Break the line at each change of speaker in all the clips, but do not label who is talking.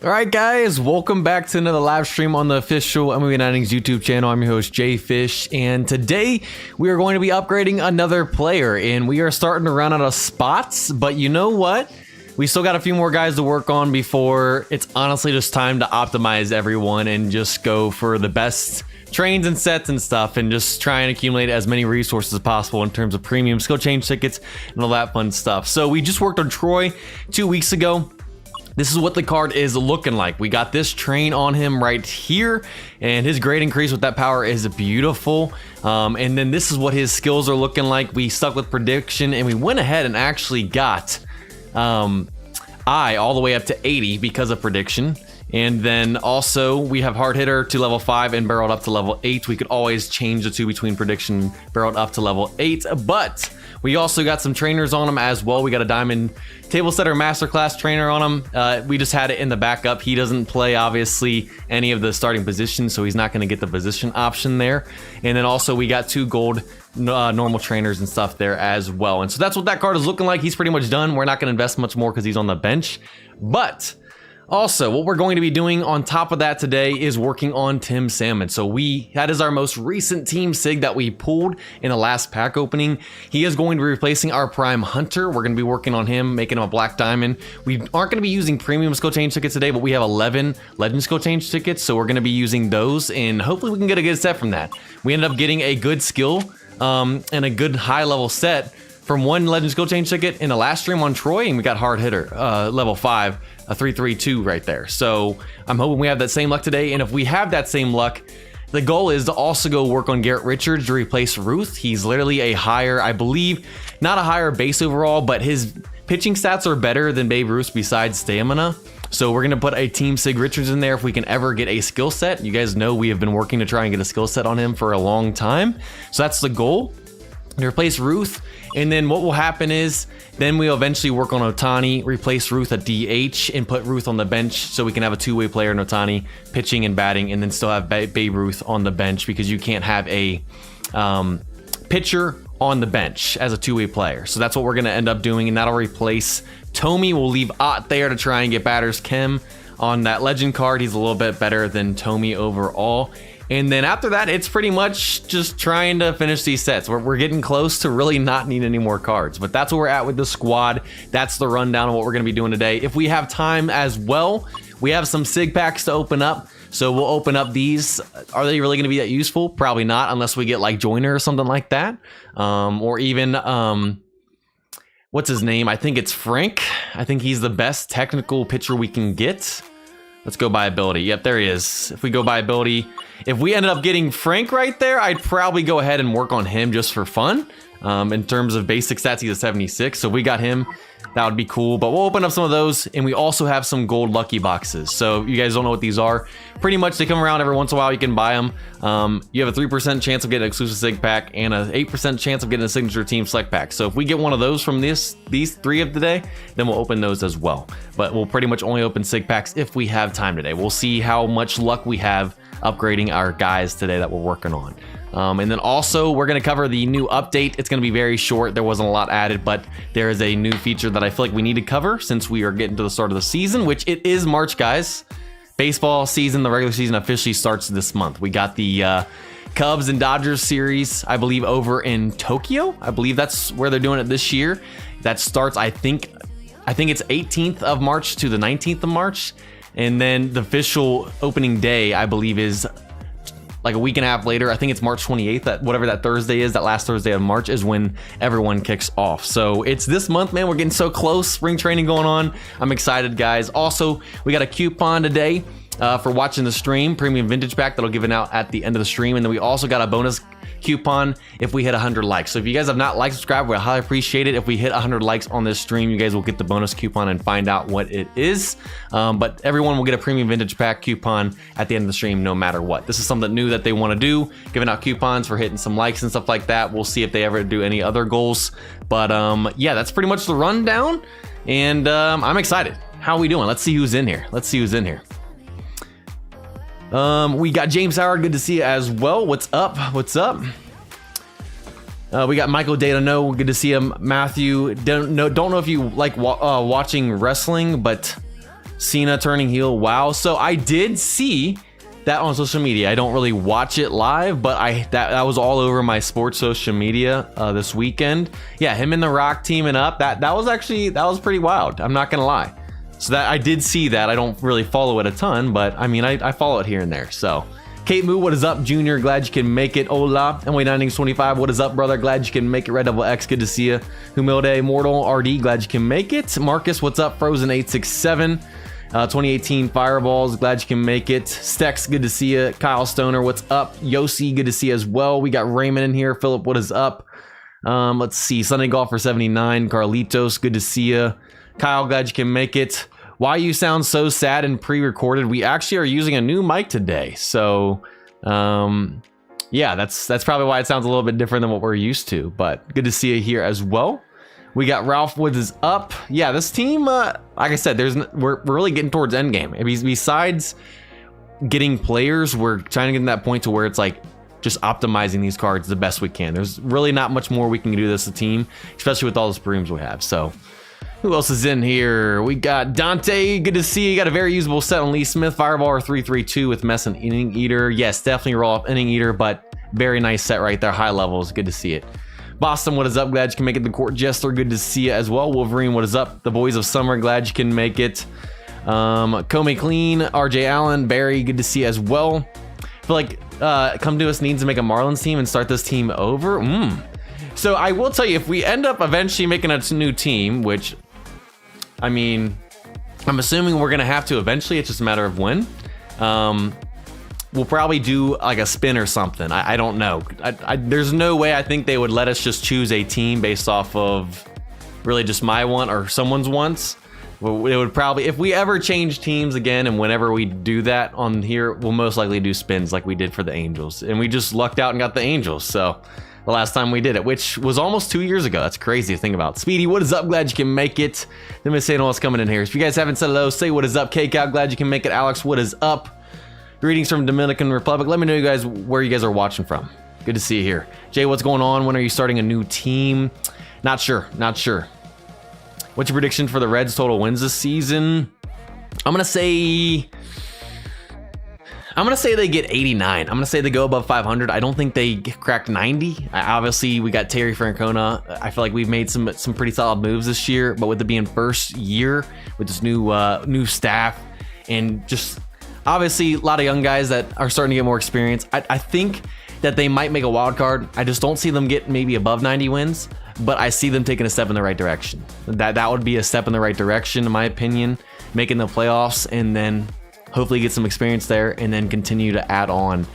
All right, guys, welcome back to another live stream on the official MLB Innings YouTube channel. I'm your host, JayFish, and today we are going to be upgrading another player, and we are starting to run out of spots, but you know what? We still got a few more guys to work on before it's honestly just time to optimize everyone and just go for the best trains and sets and stuff and just try and accumulate as many resources as possible in terms of premium skill change tickets and all that fun stuff. So we just worked on Troy 2 weeks ago. This is what the card is looking like. We got this train on him right here, and his grade increase with that power is beautiful. And then this is what his skills are looking like. We stuck with prediction, and we went ahead and actually got I all the way up to 80 because of prediction. And then also we have hard hitter to level 5 and barreled up to level 8. We could always change the two between prediction, barreled up to level 8, but we also got some trainers on him as well. We got a diamond table setter masterclass trainer on him. We just had it in the backup. He doesn't play obviously any of the starting positions, so he's not going to get the position option there. And then also we got 2 gold normal trainers and stuff there as well. And so that's what that card is looking like. He's pretty much done. We're not going to invest much more because he's on the bench, but also, what we're going to be doing on top of that today is working on Tim Salmon. So that is our most recent team sig that we pulled in the last pack opening. He is going to be replacing our Prime Hunter. We're going to be working on him, making him a black diamond. We aren't going to be using premium skill change tickets today, but we have 11 legend skill change tickets. So we're going to be using those, and hopefully we can get a good set from that. We ended up getting a good skill and a good high level set from 1 legend skill change ticket in the last stream on Troy, and we got hard hitter level 5, a 332 right there. So I'm hoping we have that same luck today, and if we have that same luck, the goal is to also go work on Garrett Richards to replace Ruth. He's literally a higher, I believe, not a higher base overall, but his pitching stats are better than Babe Ruth besides stamina. So we're gonna put a Team Sig Richards in there if we can ever get a skill set. You guys know we have been working to try and get a skill set on him for a long time. So that's the goal, to replace Ruth. And then what will happen is then we'll eventually work on Ohtani, replace Ruth at DH, and put Ruth on the bench so we can have a two-way player in Ohtani pitching and batting, and then still have Babe Ruth on the bench because you can't have a pitcher on the bench as a two-way player. So that's what we're going to end up doing, and that'll replace Tommy. We'll leave Ott there to try and get batters Kim on that legend card. He's a little bit better than Tommy overall. And then after that, it's pretty much just trying to finish these sets. We're getting close to really not needing any more cards, but that's where we're at with the squad. That's the rundown of what we're going to be doing today. If we have time as well, we have some SIG packs to open up. So we'll open up these. Are they really going to be that useful? Probably not, unless we get like Joyner or something like that. Or even, what's his name? I think it's Frank. I think he's the best technical pitcher we can get. Let's go by ability. Yep, there he is. If we go by ability, if we ended up getting Frank right there, I'd probably go ahead and work on him just for fun. In terms of basic stats, he's a 76. So if we got him, that would be cool. But we'll open up some of those, and we also have some gold lucky boxes. So you guys don't know what these are. Pretty much they come around every once in a while. You can buy them. You have a 3% chance of getting an exclusive SIG pack and a 8% chance of getting a signature team select pack. So if we get one of those from these 3 of today, then we'll open those as well. But we'll pretty much only open SIG packs if we have time today. We'll see how much luck we have upgrading our guys today that we're working on. And then also we're going to cover the new update. It's going to be very short. There wasn't a lot added, but there is a new feature that I feel like we need to cover since we are getting to the start of the season, which it is March, guys. Baseball season, the regular season officially starts this month. We got the Cubs and Dodgers series, I believe, over in Tokyo. I believe that's where they're doing it this year. That starts, I think it's 18th of March to the 19th of March. And then the official opening day, I believe, is like a week and a half later. I think it's March 28th, that whatever that Thursday is, that last Thursday of March is when everyone kicks off. So it's this month, man. We're getting so close. Spring training going on. I'm excited, guys. Also, we got a coupon today for watching the stream, premium vintage pack that'll give it out at the end of the stream. And then we also got a bonus coupon if we hit 100 likes. So if you guys have not liked, subscribed, we highly appreciate it. If we hit 100 likes on this stream, you guys will get the bonus coupon and find out what it is. But everyone will get a premium vintage pack coupon at the end of the stream no matter what. This is something new that they want to do, giving out coupons for hitting some likes and stuff like that. We'll see if they ever do any other goals. But yeah, that's pretty much the rundown. And I'm excited. How are we doing? Let's see who's in here. We got James Howard, good to see you as well. What's up? We got Michael Dano, good to see him. Matthew, don't know if you like watching wrestling, but Cena turning heel. Wow. So I did see that on social media. I don't really watch it live, but that was all over my sports social media this weekend. Yeah, him and The Rock teaming up. That was pretty wild. I'm not gonna lie. So that I did see that. I don't really follow it a ton, but I mean, I follow it here and there. So Kate Moo, what is up? Junior, glad you can make it. Hola. MLB Innings 25, what is up, brother? Glad you can make it. Red Devil X, good to see you. Humilde Mortal RD, glad you can make it. Marcus, what's up? Frozen 867. 2018 Fireballs, glad you can make it. Stex, good to see you. Kyle Stoner, what's up? Yossi, good to see you as well. We got Raymond in here. Philip, what is up? Let's see. Sunday Golfer 79. Carlitos, good to see you. Kyle, glad you can make it. Why you sound so sad and pre-recorded? We actually are using a new mic today, so yeah, that's probably why it sounds a little bit different than what we're used to. But good to see you here as well. We got Ralph Woods is up. Yeah, this team, like I said, we're really getting towards endgame. Besides getting players, we're trying to get to that point to where it's like just optimizing these cards the best we can. There's really not much more we can do this as a team, especially with all the Supremes we have. So who else is in here? We got Dante, good to see you. Got a very usable set on Lee Smith, Fireballer 332 with Mess and Inning Eater. Yes, definitely roll off Inning Eater, but very nice set right there. High levels, good to see it. Boston, what is up? Glad you can make it. The Court Jester, good to see you as well. Wolverine, what is up? The Boys of Summer, glad you can make it. Comey Clean, RJ Allen, Barry, good to see you as well. I feel like Come To Us needs to make a Marlins team and start this team over. So I will tell you, if we end up eventually making a new team, which, I mean, I'm assuming we're going to have to eventually. It's just a matter of when. We'll probably do like a spin or something. I don't know. There's no way I think they would let us just choose a team based off of really just my want or someone's wants. It would probably, if we ever change teams again, and whenever we do that on here, we'll most likely do spins like we did for the Angels. And we just lucked out and got the Angels. So the last time we did it, which was almost 2 years ago. That's crazy to think about. Speedy, what is up? Glad you can make it. Let me say what's coming in here. If you guys haven't said hello, say what is up. Cake out, glad you can make it. Alex, what is up? Greetings from Dominican Republic. Let me know you guys where you guys are watching from. Good to see you here. Jay, what's going on? When are you starting a new team? Not sure. What's your prediction for the Reds total wins this season? I'm gonna say they get 89. I'm gonna say they go above 500. I don't think they cracked 90. Obviously, we got Terry Francona. I feel like we've made some pretty solid moves this year, but with it being first year with this new staff and just obviously a lot of young guys that are starting to get more experience, I think that they might make a wild card. I just don't see them get maybe above 90 wins, but I see them taking a step in the right direction. That would be a step in the right direction, in my opinion, making the playoffs and then hopefully get some experience there and then continue to add on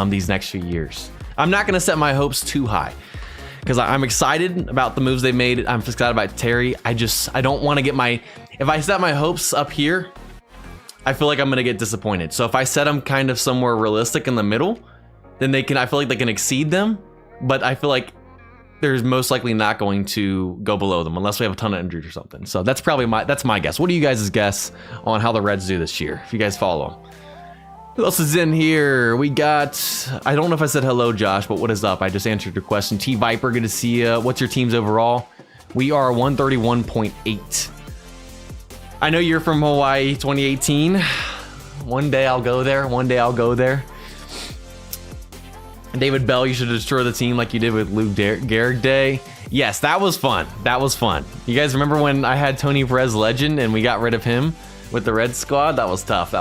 these next few years. I'm not going to set my hopes too high because I'm excited about the moves they made. I'm excited about Terry. I don't want to get if I set my hopes up here, I feel like I'm going to get disappointed. So if I set them kind of somewhere realistic in the middle, then I feel like they can exceed them, but I feel like there's most likely not going to go below them unless we have a ton of injuries or something. So that's probably my guess. What do you guys' guess on how the Reds do this year, if you guys follow them? Who else is in here? We got, I don't know if I said hello, Josh, but what is up? I just answered your question. T Viper, good to see you. What's your teams overall? We are 131.8. I know you're from Hawaii 2018. One day I'll go there. David Bell, you should destroy the team like you did with Luke Gehrig Day. Yes, that was fun. You guys remember when I had Tony Perez Legend and we got rid of him with the Red squad? That was tough.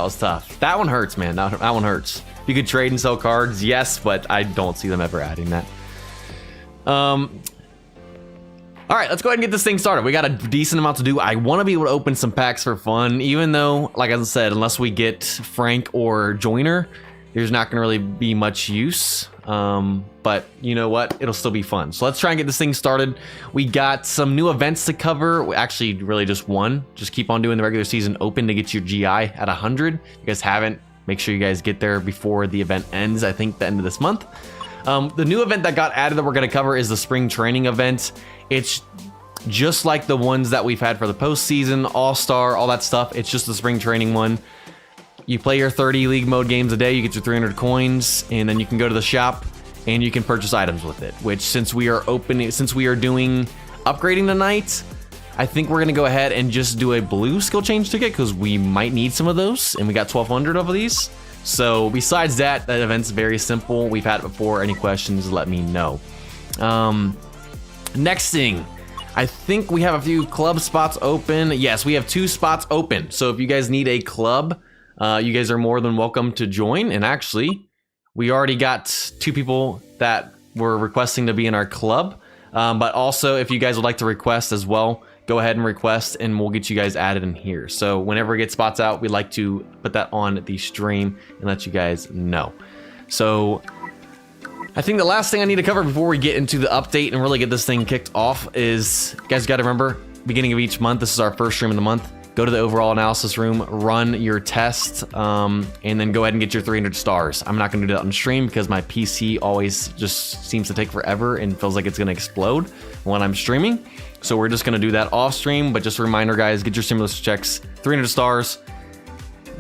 That one hurts, man. That one hurts. You could trade and sell cards, yes, but I don't see them ever adding that. All right, let's go ahead and get this thing started. We got a decent amount to do. I want to be able to open some packs for fun, even though, like I said, unless we get Frank or Joyner, there's not going to really be much use. But you know what? It'll still be fun. So let's try and get this thing started. We got some new events to cover. Actually, really just one. Just keep on doing the regular season open to get your GI at 100. If you guys haven't, make sure you guys get there before the event ends. I think the end of this month. The new event that got added that we're going to cover is the spring training event. It's just like the ones that we've had for the postseason, all-star, all that stuff. It's just the spring training one. You play your 30 league mode games a day, you get your 300 coins, and then you can go to the shop and you can purchase items with it, which since we are doing upgrading tonight, I think we're gonna go ahead and just do a blue skill change ticket because we might need some of those, and we got 1,200 of these. So besides that, that event's very simple. We've had it before. Any questions, let me know. Next thing, I think we have a few club spots open. Yes, we have 2 spots open. So if you guys need a club, you guys are more than welcome to join. And actually, we already got 2 people that were requesting to be in our club. But also, if you guys would like to request as well, go ahead and request and we'll get you guys added in here. So whenever we get spots out, we'd like to put that on the stream and let you guys know. So I think the last thing I need to cover before we get into the update and really get this thing kicked off is, you guys got to remember, beginning of each month, this is our first stream of the month. Go to the overall analysis room, run your test, and then go ahead and get your 300 stars. I'm not going to do that on stream because my PC always just seems to take forever and feels like it's going to explode when I'm streaming. So we're just going to do that off stream, but just a reminder, guys, get your stimulus checks, 300 stars.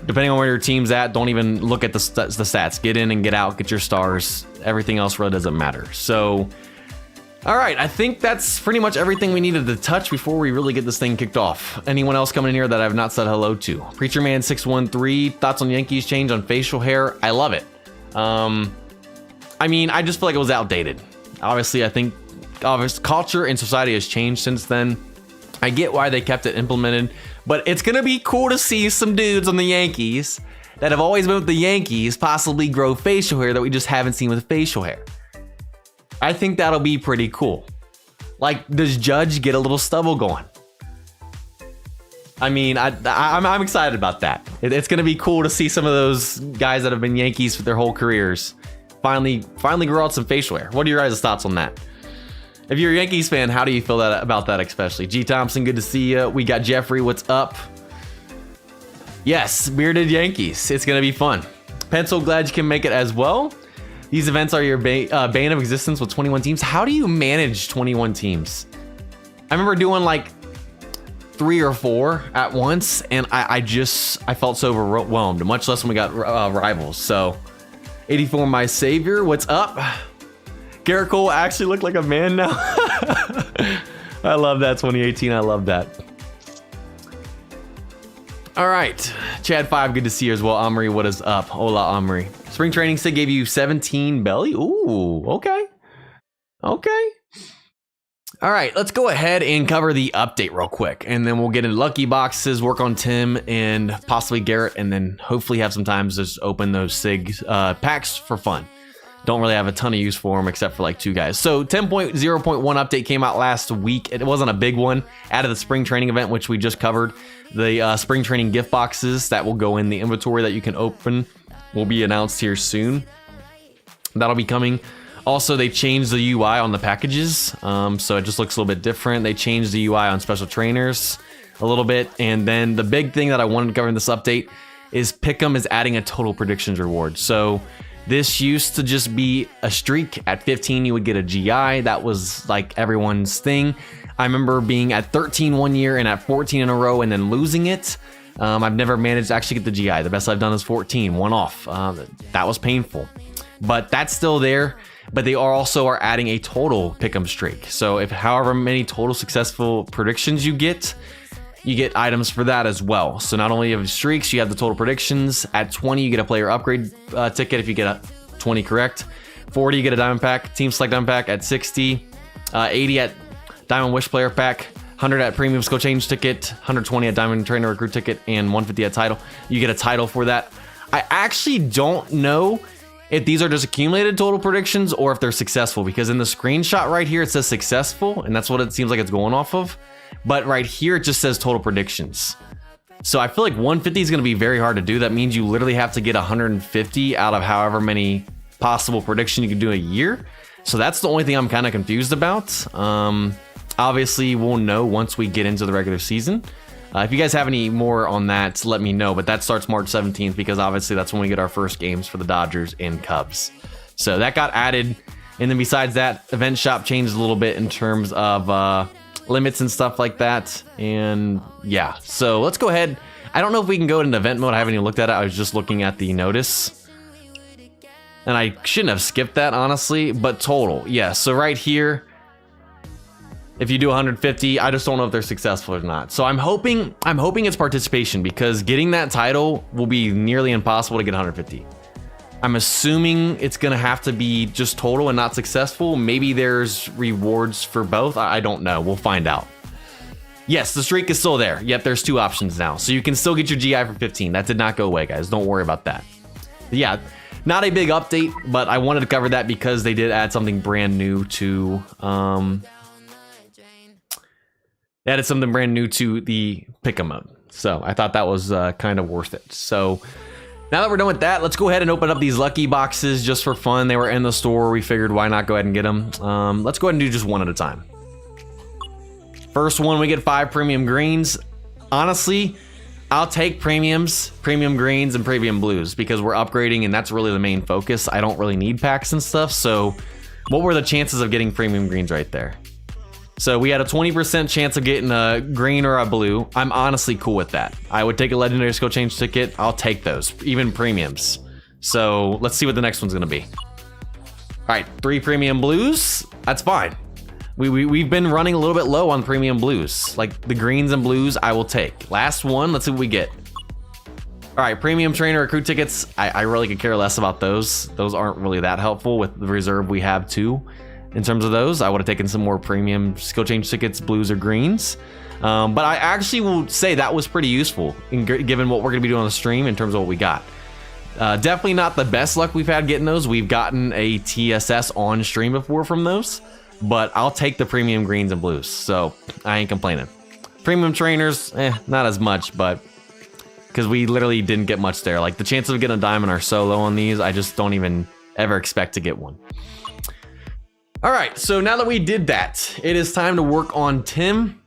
Depending on where your team's at, don't even look at the stats. Get in and get out, get your stars. Everything else really doesn't matter. So, all right, I think that's pretty much everything we needed to touch before we really get this thing kicked off. Anyone else coming in here that I've not said hello to? Preacher Man 613, thoughts on Yankees change on facial hair? I love it. I mean, I just feel like it was outdated. Obviously, I think culture and society has changed since then. I get why they kept it implemented, but it's gonna be cool to see some dudes on the Yankees that have always been with the Yankees possibly grow facial hair that we just haven't seen with facial hair. I think that'll be pretty cool. Like, does Judge get a little stubble going? I mean, I'm excited about that. It's gonna be cool to see some of those guys that have been Yankees for their whole careers finally grow out some facial hair. What are your guys' thoughts on that? If you're a Yankees fan, how do you feel about that especially? G Thompson, good to see you. We got Jeffrey, what's up? Yes, bearded Yankees. It's gonna be fun. Pencil, glad you can make it as well. These events are your bane of existence with 21 teams. How do you manage 21 teams? I remember doing like 3 or 4 at once, and I felt so overwhelmed, much less when we got rivals. So 84, my savior, what's up? Garrett Cole actually looked like a man now. I love that, 2018, I love that. All right, Chad 5, good to see you as well. Omri, what is up? Hola, Omri. Spring training stick gave you 17 belly. Ooh, okay. Okay. All right, let's go ahead and cover the update real quick, and then we'll get into lucky boxes, work on Tim and possibly Garrett, and then hopefully have some time to just open those SIG packs for fun. Don't really have a ton of use for them except for like 2 guys. So 10.0.1 update came out last week. It wasn't a big one. Added the spring training event, which we just covered. The spring training gift boxes that will go in the inventory that you can open will be announced here soon. That'll be coming. Also, they changed the UI on the packages, so it just looks a little bit different. They changed the UI on special trainers a little bit. And then the big thing that I wanted to cover in this update is Pick'em is adding a total predictions reward. So this used to just be a streak. At 15, you would get a GI. That was like everyone's thing. I remember being at 13 one year and at 14 in a row and then losing it. I've never managed to actually get the GI. The best I've done is 14, one off. That was painful, but that's still there. But they also are adding a total pick'em streak. So if however many total successful predictions you get items for that as well. So not only have streaks, you have the total predictions. At 20, you get a player upgrade ticket if you get a 20 correct. 40, you get a diamond pack, team select diamond pack. At 60, 80 at diamond wish player pack, 100 at premium skill change ticket, 120 at diamond trainer recruit ticket, and 150 at title. You get a title for that. I actually don't know if these are just accumulated total predictions or if they're successful, because in the screenshot right here, it says successful, and that's what it seems like it's going off of. But right here, it just says total predictions. So I feel like 150 is going to be very hard to do. That means you literally have to get 150 out of however many possible predictions you can do a year. So that's the only thing I'm kind of confused about. Obviously, we'll know once we get into the regular season. If you guys have any more on that, let me know. But that starts March 17th because obviously that's when we get our first games for the Dodgers and Cubs. So that got added. And then besides that, event shop changed a little bit in terms of limits and stuff like that. And yeah, so let's go ahead. I don't know if we can go into event mode. I haven't even looked at it. I was just looking at the notice. And I shouldn't have skipped that, honestly. But total, yeah. So right here, If you do 150, I just don't know if they're successful or not. So I'm hoping it's participation, because getting that title will be nearly impossible to get 150. I'm assuming it's gonna have to be just total and not successful. Maybe there's rewards for both. I don't know. We'll find out. Yes, the streak is still there. Yep, there's 2 options now. So you can still get your GI for 15. That did not go away, guys. Don't worry about that. But yeah, not a big update, but I wanted to cover that because they did add something brand new to they added something brand new to the pick 'em mode. So I thought that was kind of worth it. So now that we're done with that, let's go ahead and open up these lucky boxes just for fun. They were in the store. We figured why not go ahead and get them. Let's go ahead and do just one at a time. First one, we get 5 premium greens. Honestly, I'll take premiums, premium greens, and premium blues because we're upgrading and that's really the main focus. I don't really need packs and stuff. So what were the chances of getting premium greens right there? So we had a 20% chance of getting a green or a blue. I'm honestly cool with that. I would take a legendary skill change ticket. I'll take those, even premiums. So let's see what the next one's gonna be. All right, 3 premium blues. That's fine. We've been running a little bit low on premium blues. Like the greens and blues, I will take. Last one, let's see what we get. All right, premium trainer recruit tickets. I really could care less about those. Those aren't really that helpful with the reserve we have too. In terms of those, I would have taken some more premium skill change tickets, blues or greens. But I actually will say that was pretty useful given what we're gonna be doing on the stream in terms of what we got. Definitely not the best luck we've had getting those. We've gotten a TSS on stream before from those, but I'll take the premium greens and blues. So I ain't complaining. Premium trainers, not as much, but because we literally didn't get much there. Like the chances of getting a diamond are so low on these, I just don't even ever expect to get one. All right, so now that we did that, it is time to work on Tim.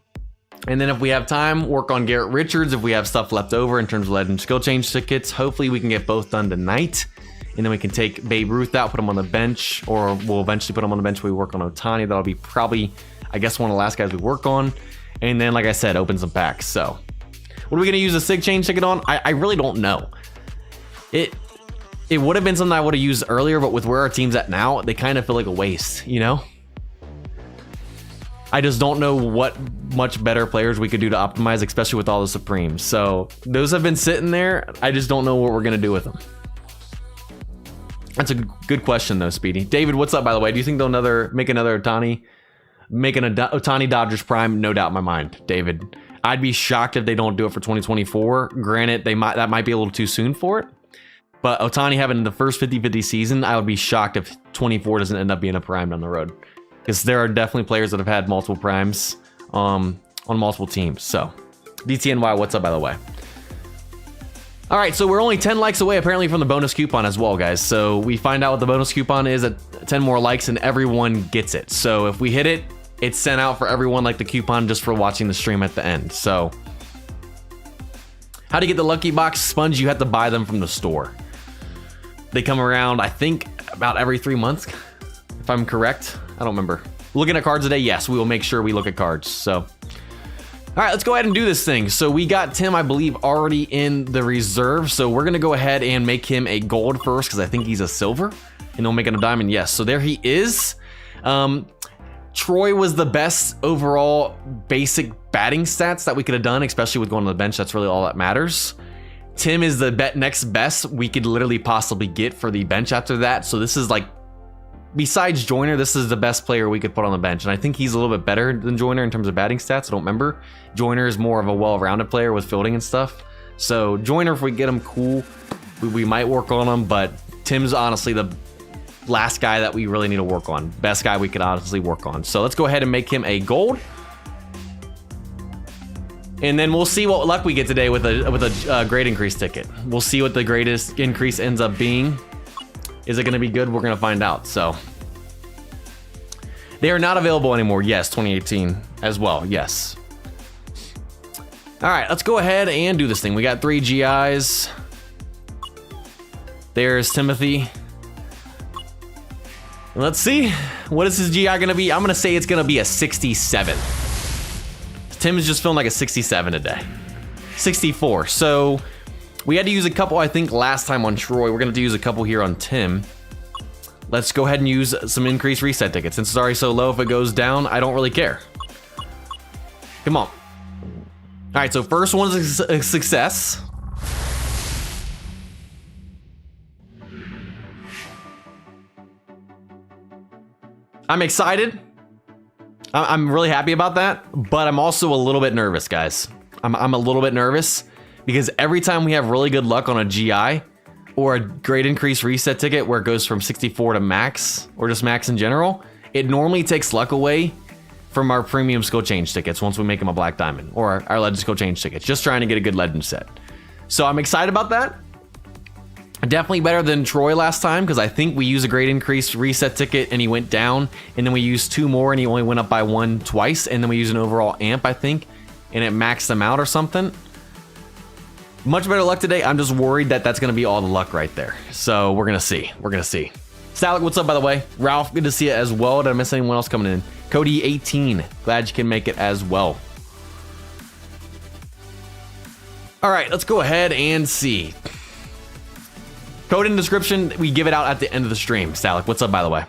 And then if we have time, work on Garrett Richards if we have stuff left over in terms of legend skill change tickets. Hopefully we can get both done tonight. And then we can take Babe Ruth out, put him on the bench, or we'll eventually put him on the bench when we work on Ohtani. That'll be probably, I guess, one of the last guys we work on. And then, like I said, open some packs. So what are we gonna use a sig change ticket on? I really don't know. It would have been something I would have used earlier, but with where our team's at now, they kind of feel like a waste, you know? I just don't know what much better players we could do to optimize, especially with all the Supremes. So those have been sitting there. I just don't know what we're gonna do with them. That's a good question though, Speedy. David, what's up, by the way? Do you think they'll make another Ohtani? Making an Ohtani Dodgers Prime? No doubt in my mind, David. I'd be shocked if they don't do it for 2024. Granted, that might be a little too soon for it. But Ohtani having the first 50-50 season, I would be shocked if 24 doesn't end up being a prime down the road. Because there are definitely players that have had multiple primes on multiple teams. So, DTNY, what's up, by the way? All right, so we're only 10 likes away, apparently, from the bonus coupon as well, guys. So we find out what the bonus coupon is at 10 more likes, and everyone gets it. So if we hit it, it's sent out for everyone like the coupon just for watching the stream at the end. So, how to get the Lucky Box Sponge? You have to buy them from the store. They come around, I think, about every 3 months, if I'm correct. I don't remember. Looking at cards today, yes, we will make sure we look at cards. So, all right, let's go ahead and do this thing. So we got Tim, I believe, already in the reserve. So we're gonna go ahead and make him a gold first because I think he's a silver, and they'll make it a diamond. Yes, so there he is. Troy was the best overall basic batting stats that we could have done, especially with going on the bench. That's really all that matters. Tim is the next best we could literally possibly get for the bench after that. So this is like, besides Joyner, this is the best player we could put on the bench. And I think he's a little bit better than Joyner in terms of batting stats. I don't remember. Joyner is more of a well-rounded player with fielding and stuff. So Joyner, if we get him, cool. We might work on him, but Tim's honestly the last guy that we really need to work on. Best guy we could honestly work on. So let's go ahead and make him a gold. And then we'll see what luck we get today with a grade increase ticket. We'll see what the greatest increase ends up being. Is it going to be good? We're going to find out. So they are not available anymore. Yes, 2018 as well. Yes. All right, let's go ahead and do this thing. We got 3 GIs. There's Timothy. Let's see. What is his GI going to be? I'm going to say it's going to be a 67. Tim is just feeling like a 67 today. 64. So we had to use a couple, I think, last time on Troy. We're going to use a couple here on Tim. Let's go ahead and use some increased reset tickets. Since it's already so low, if it goes down, I don't really care. Come on. All right, so first one is a success. I'm excited. I'm really happy about that, but I'm also a little bit nervous, guys. I'm a little bit nervous because every time we have really good luck on a GI or a great increase reset ticket where it goes from 64 to max or just max in general, it normally takes luck away from our premium skill change tickets once we make them a black diamond or our legend skill change tickets, just trying to get a good legend set. So I'm excited about that. Definitely better than Troy last time because I think we used a great increase reset ticket and he went down, and then we used 2 more and he only went up by 1 twice, and then we used an overall amp, I think, and it maxed them out or something. Much better luck today. I'm just worried that that's going to be all the luck right there. So we're going to see. We're going to see. Stalic, what's up, by the way? Ralph, good to see you as well. Did I miss anyone else coming in? Cody, 18. Glad you can make it as well. All right, let's go ahead and see. Code in description. We give it out at the end of the stream. Stalic, what's up, by the way? All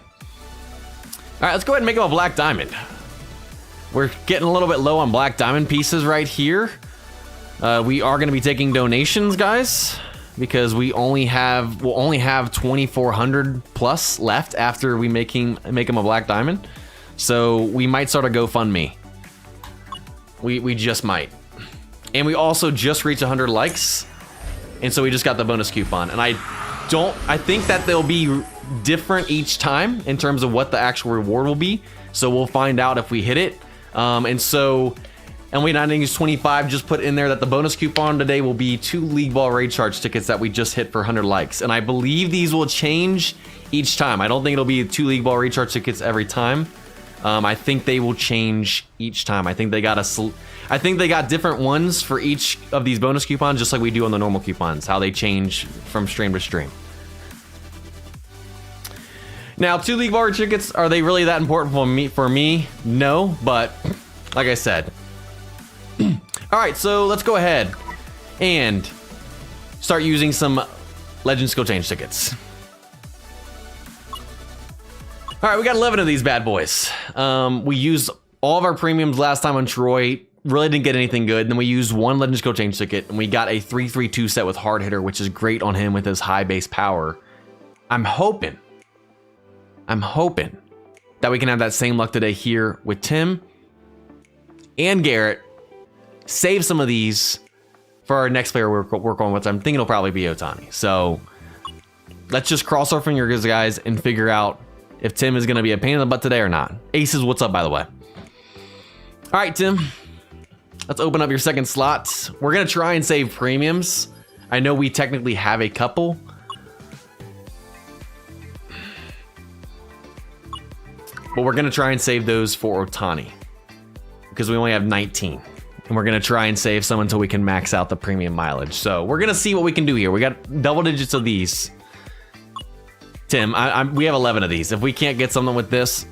right, let's go ahead and make him a black diamond. We're getting a little bit low on black diamond pieces right here. We are going to be taking donations, guys, because we'll only have 2,400 plus left after we make him a black diamond. So we might start a GoFundMe. We just might. And we also just reached 100 likes, and so we just got the bonus coupon. And I think that they'll be different each time in terms of what the actual reward will be. So we'll find out if we hit it. And so MLB Innings 25 just put in there that the bonus coupon today will be 2 League Ball raid charge tickets that we just hit for 100 likes. And I believe these will change each time. I don't think it'll be 2 League Ball raid charge tickets every time. I think they will change each time. I think they got different ones for each of these bonus coupons, just like we do on the normal coupons, how they change from stream to stream. Now, 2 League Ball tickets, are they really that important for me? No, but like I said. All right, so let's go ahead and start using some Legend Skill Change tickets. All right, we got 11 of these bad boys. We used all of our premiums last time on Troy. Really didn't get anything good. Then we used 1 Legend Skill Change ticket, and we got a 3-3-2 set with Hard Hitter, which is great on him with his high base power. I'm hoping that we can have that same luck today here with Tim and Garrett. Save some of these for our next player we're work on, which I'm thinking will probably be Ohtani. So let's just cross our fingers, guys, and figure out if Tim is going to be a pain in the butt today or not. Aces, what's up, by the way? All right, Tim. Let's open up your second slot. We're going to try and save premiums. I know we technically have a couple. But we're going to try and save those for Ohtani, because we only have 19. And we're going to try and save some until we can max out the premium mileage. So we're going to see what we can do here. We got double digits of these. Tim, we have 11 of these. If we can't get something with this,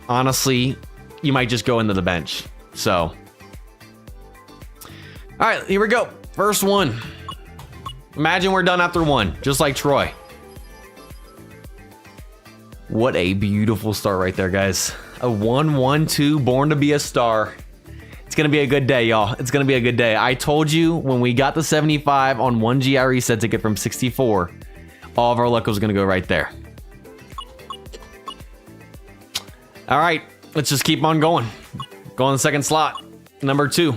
honestly, you might just go into the bench. So, all right, here we go. First one. Imagine we're done after 1, just like Troy. What a beautiful start right there, guys. A 1-1-2, born to be a star. It's going to be a good day, y'all. It's going to be a good day. I told you when we got the 75 on 1 GI reset ticket from 64, all of our luck was going to go right there. All right, let's just keep on going. Go on the second slot, number 2.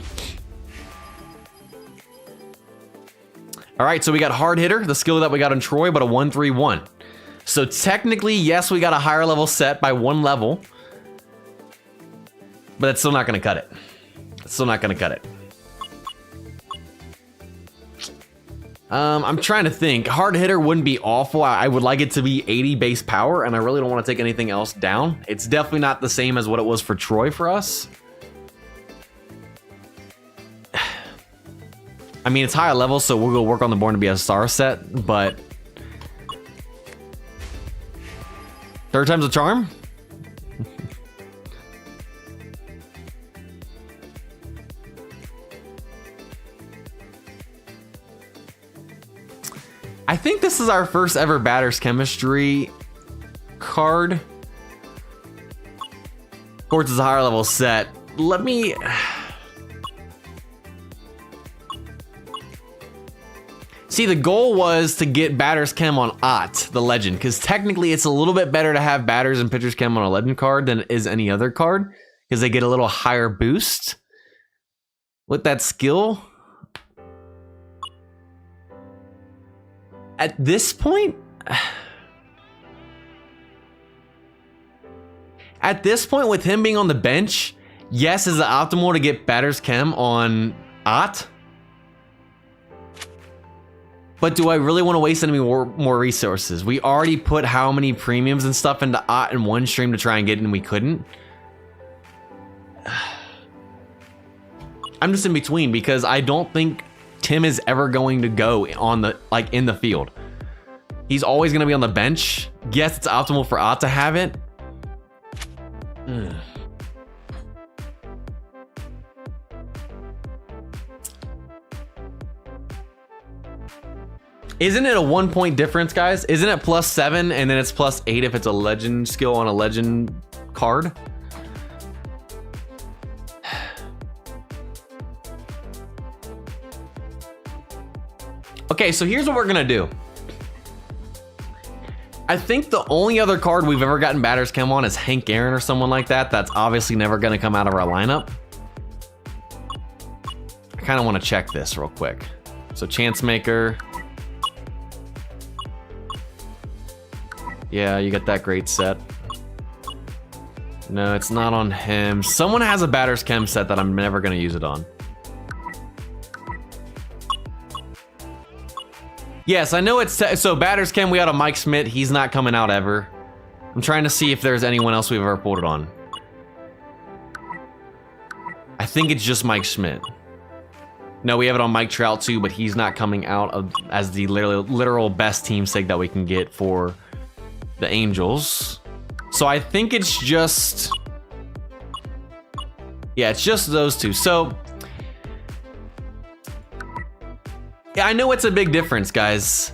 All right, so we got Hard Hitter, the skill that we got on Troy, but a 1-3-1. So technically, yes, we got a higher level set by 1 level, but that's still not going to cut it. It's still not going to cut it. I'm trying to think. Hard Hitter wouldn't be awful. I would like it to be 80 base power, and I really don't want to take anything else down. It's definitely not the same as what it was for Troy for us. I mean, it's higher level, so we'll go work on the Born to be a Star set, but third time's a charm? I think this is our first ever Batter's Chemistry card. Of course, it's a higher level set. Let me... See, the goal was to get Batter's Chem on Ott, the legend, because technically it's a little bit better to have Batters and Pitcher's Chem on a legend card than it is any other card, because they get a little higher boost with that skill. At this point, with him being on the bench, yes, is it optimal to get Batter's Chem on Ott? But do I really want to waste any more resources? We already put how many premiums and stuff into Ott in one stream to try and get it, and we couldn't. I'm just in between because I don't think Tim is ever going to go on the in the field. He's always going to be on the bench. Yes, it's optimal for Ott to have it. Isn't it a 1 point difference, guys? Isn't it +7 and then it's +8 if it's a legend skill on a legend card? Okay, so here's what we're gonna do. I think the only other card we've ever gotten Batter's Chem on is Hank Aaron or someone like that. That's obviously never gonna come out of our lineup. I kind of want to check this real quick. So Chance Maker. Yeah, you get that great set. No, it's not on him. Someone has a Batter's Chem set that I'm never going to use it on. Yes, I know it's... So Batter's Chem, we got a Mike Schmidt. He's not coming out ever. I'm trying to see if there's anyone else we've ever pulled it on. I think it's just Mike Schmidt. No, we have it on Mike Trout too, but he's not coming out as the literal best team sig that we can get for the Angels. So I think it's just... Yeah, it's just those two. So... Yeah, I know it's a big difference, guys.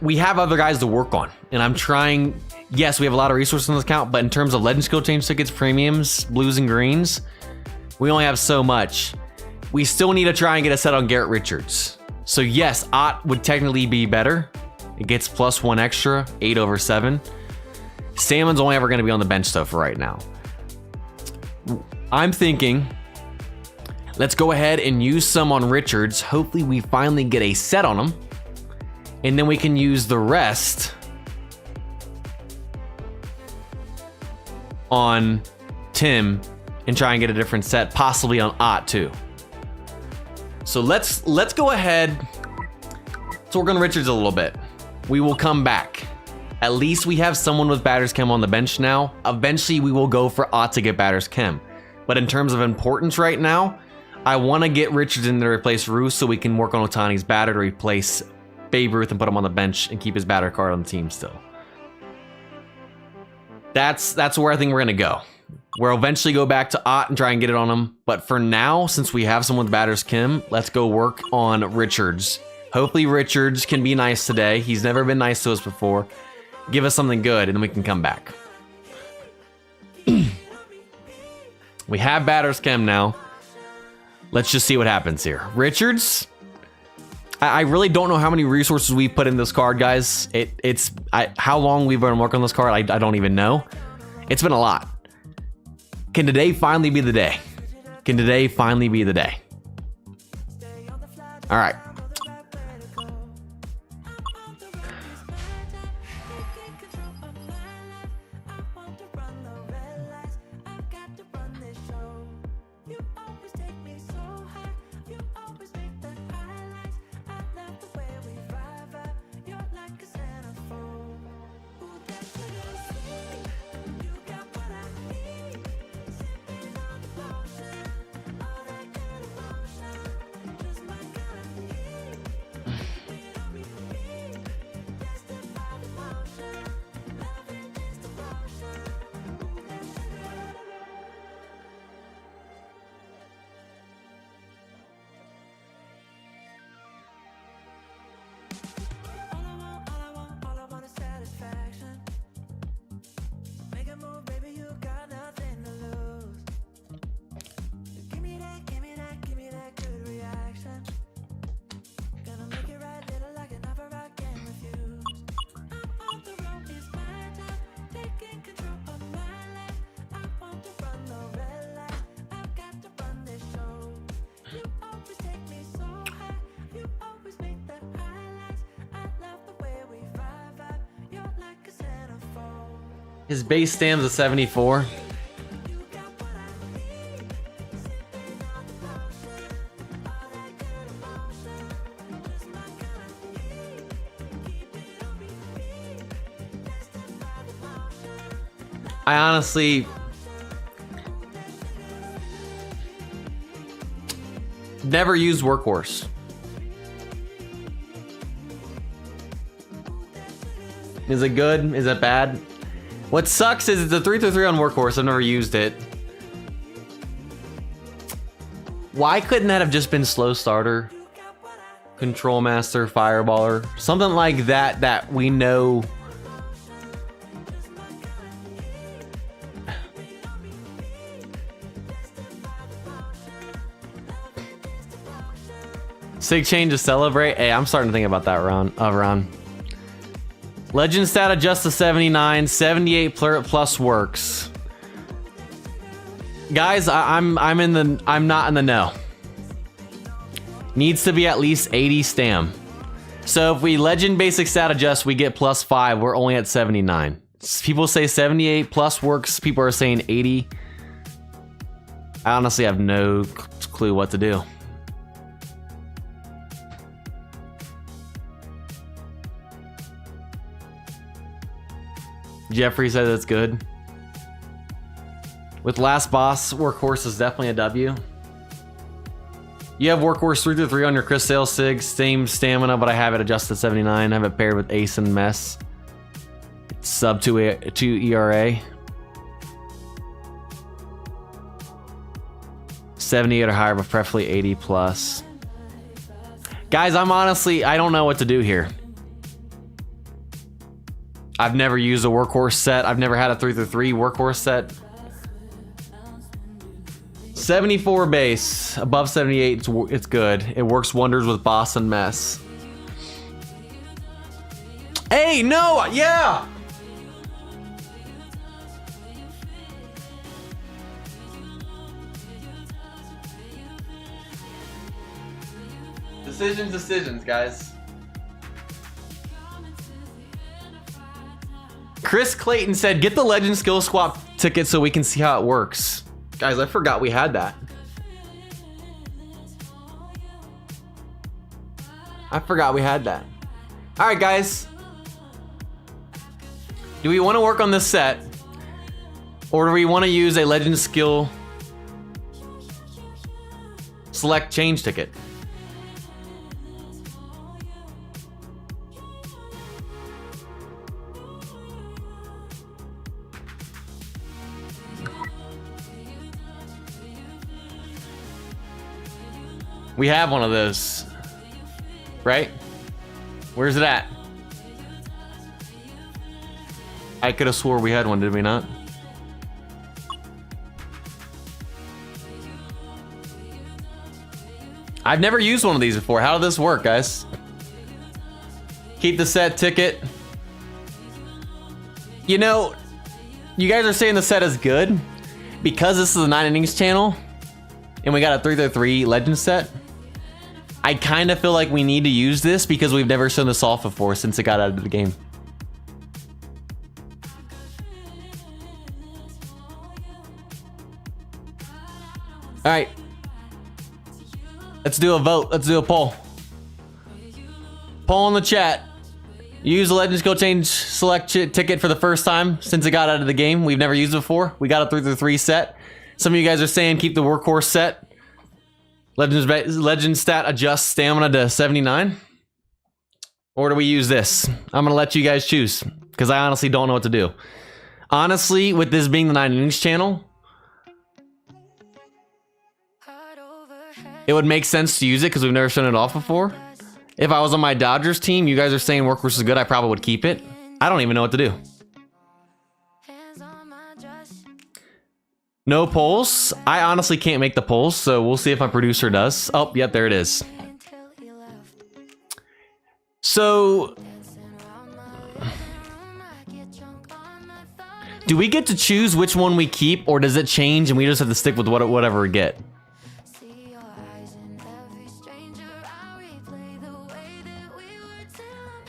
We have other guys to work on. And I'm trying... Yes, we have a lot of resources on this account, but in terms of legend skill change tickets, premiums, blues and greens, we only have so much. We still need to try and get a set on Garrett Richards. So yes, Ott would technically be better. It gets +1 extra, 8/7. Salmon's only ever going to be on the bench though for right now. I'm thinking, let's go ahead and use some on Richards. Hopefully we finally get a set on him. And then we can use the rest on Tim and try and get a different set, possibly on Ott too. So let's go ahead. Let's work on Richards a little bit. We will come back. At least we have someone with Batter's Chem on the bench now. Eventually we will go for Ott to get Batter's Chem. But in terms of importance right now, I want to get Richards in there to replace Ruth so we can work on Ohtani's batter to replace Babe Ruth and put him on the bench and keep his batter card on the team still. That's where I think we're gonna go. We'll eventually go back to Ott and try and get it on him. But for now, since we have someone with Batter's Chem, let's go work on Richards. Hopefully Richards can be nice today. He's never been nice to us before. Give us something good and then we can come back. We have Batter's Chem now. Let's just see what happens here. Richards, I really don't know how many resources we put in this card, guys. How long we've been working on this card, I don't even know. It's been a lot. Can today finally be the day? Can today finally be the day? All right. His base stam's a 74. I honestly never used Workhorse. Is it good? Is it bad? What sucks is it's a 3-3 on Workhorse. I've never used it. Why couldn't that have just been Slow Starter, Control Master, Fireballer, something like that that we know? Sig change to celebrate. Hey, I'm starting to think about that Ron. Legend stat adjust to 79, 78 plus works. Guys, I'm not in the know. Needs to be at least 80 stam. So if we legend basic stat adjust, we get +5. We're only at 79. People say 78 plus works. People are saying 80. I honestly have no clue what to do. Jeffrey says it's good. With last boss, Workhorse is definitely a W. You have Workhorse 3-3 on your Chris Sales Sig, same stamina, but I have it adjusted to 79. I have it paired with Ace and Mess. It's sub 2 ERA. 78 or higher, but preferably 80 plus. Guys, I don't know what to do here. I've never used a Workhorse set. I've never had a 3-3 Workhorse set. 74 base, above 78, it's good. It works wonders with Boss and Mess. Hey, no, yeah! Decisions, guys. Chris Clayton said, get the Legend Skill Swap ticket so we can see how it works. Guys, I forgot we had that. All right, guys. Do we want to work on this set? Or do we want to use a Legend Skill Select Change ticket? We have one of those, right? Where's it at? I could have swore we had one, did we not? I've never used one of these before. How did this work, guys? Keep the set ticket. You know, you guys are saying the set is good because this is a 9 innings channel and we got a 3-3 legend set. I kind of feel like we need to use this because we've never shown this off before since it got out of the game. All right. Let's do a vote. Let's do a poll. Poll in the chat. Use the Legends Go Change Select ticket for the first time since it got out of the game. We've never used it before. We got a 3-3 set. Some of you guys are saying keep the Workhorse set. Legend stat adjust stamina to 79. Or do we use this? I'm gonna let you guys choose because I honestly don't know what to do. Honestly, with this being the 9 innings channel, it would make sense to use it because we've never shown it off before. If I was on my Dodgers team, you guys are saying Workhorse is good, I probably would keep it. I don't even know what to do. No polls. I honestly can't make the polls, so we'll see if my producer does. Oh, yep, there it is. So, do we get to choose which one we keep, or does it change and we just have to stick with whatever we get?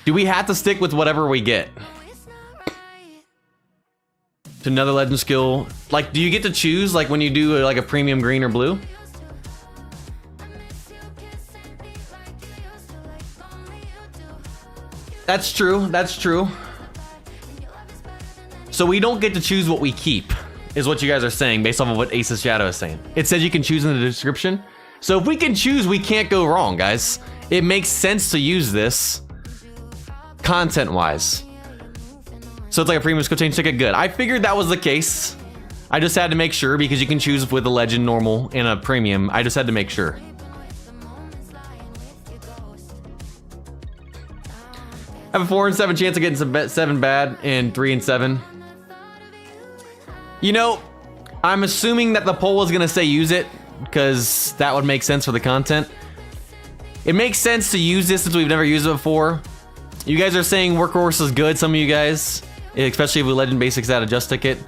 Do we have to stick with whatever we get? to another legend skill. Like, do you get to choose like when you do like a premium green or blue? That's true. That's true. So we don't get to choose what we keep, is what you guys are saying based off of what Ace's Shadow is saying. It says you can choose in the description. So if we can choose, we can't go wrong, guys. It makes sense to use this content-wise. So it's like a premium skill change ticket. Good. I figured that was the case. I just had to make sure because you can choose with a legend, normal, and a premium. I just had to make sure. I have a 4 and 7 chance of getting some 7 bad and 3 and 7. You know, I'm assuming that the poll was gonna say use it because that would make sense for the content. It makes sense to use this since we've never used it before. You guys are saying Workhorse is good, some of you guys, especially with Legend Basics at a just ticket.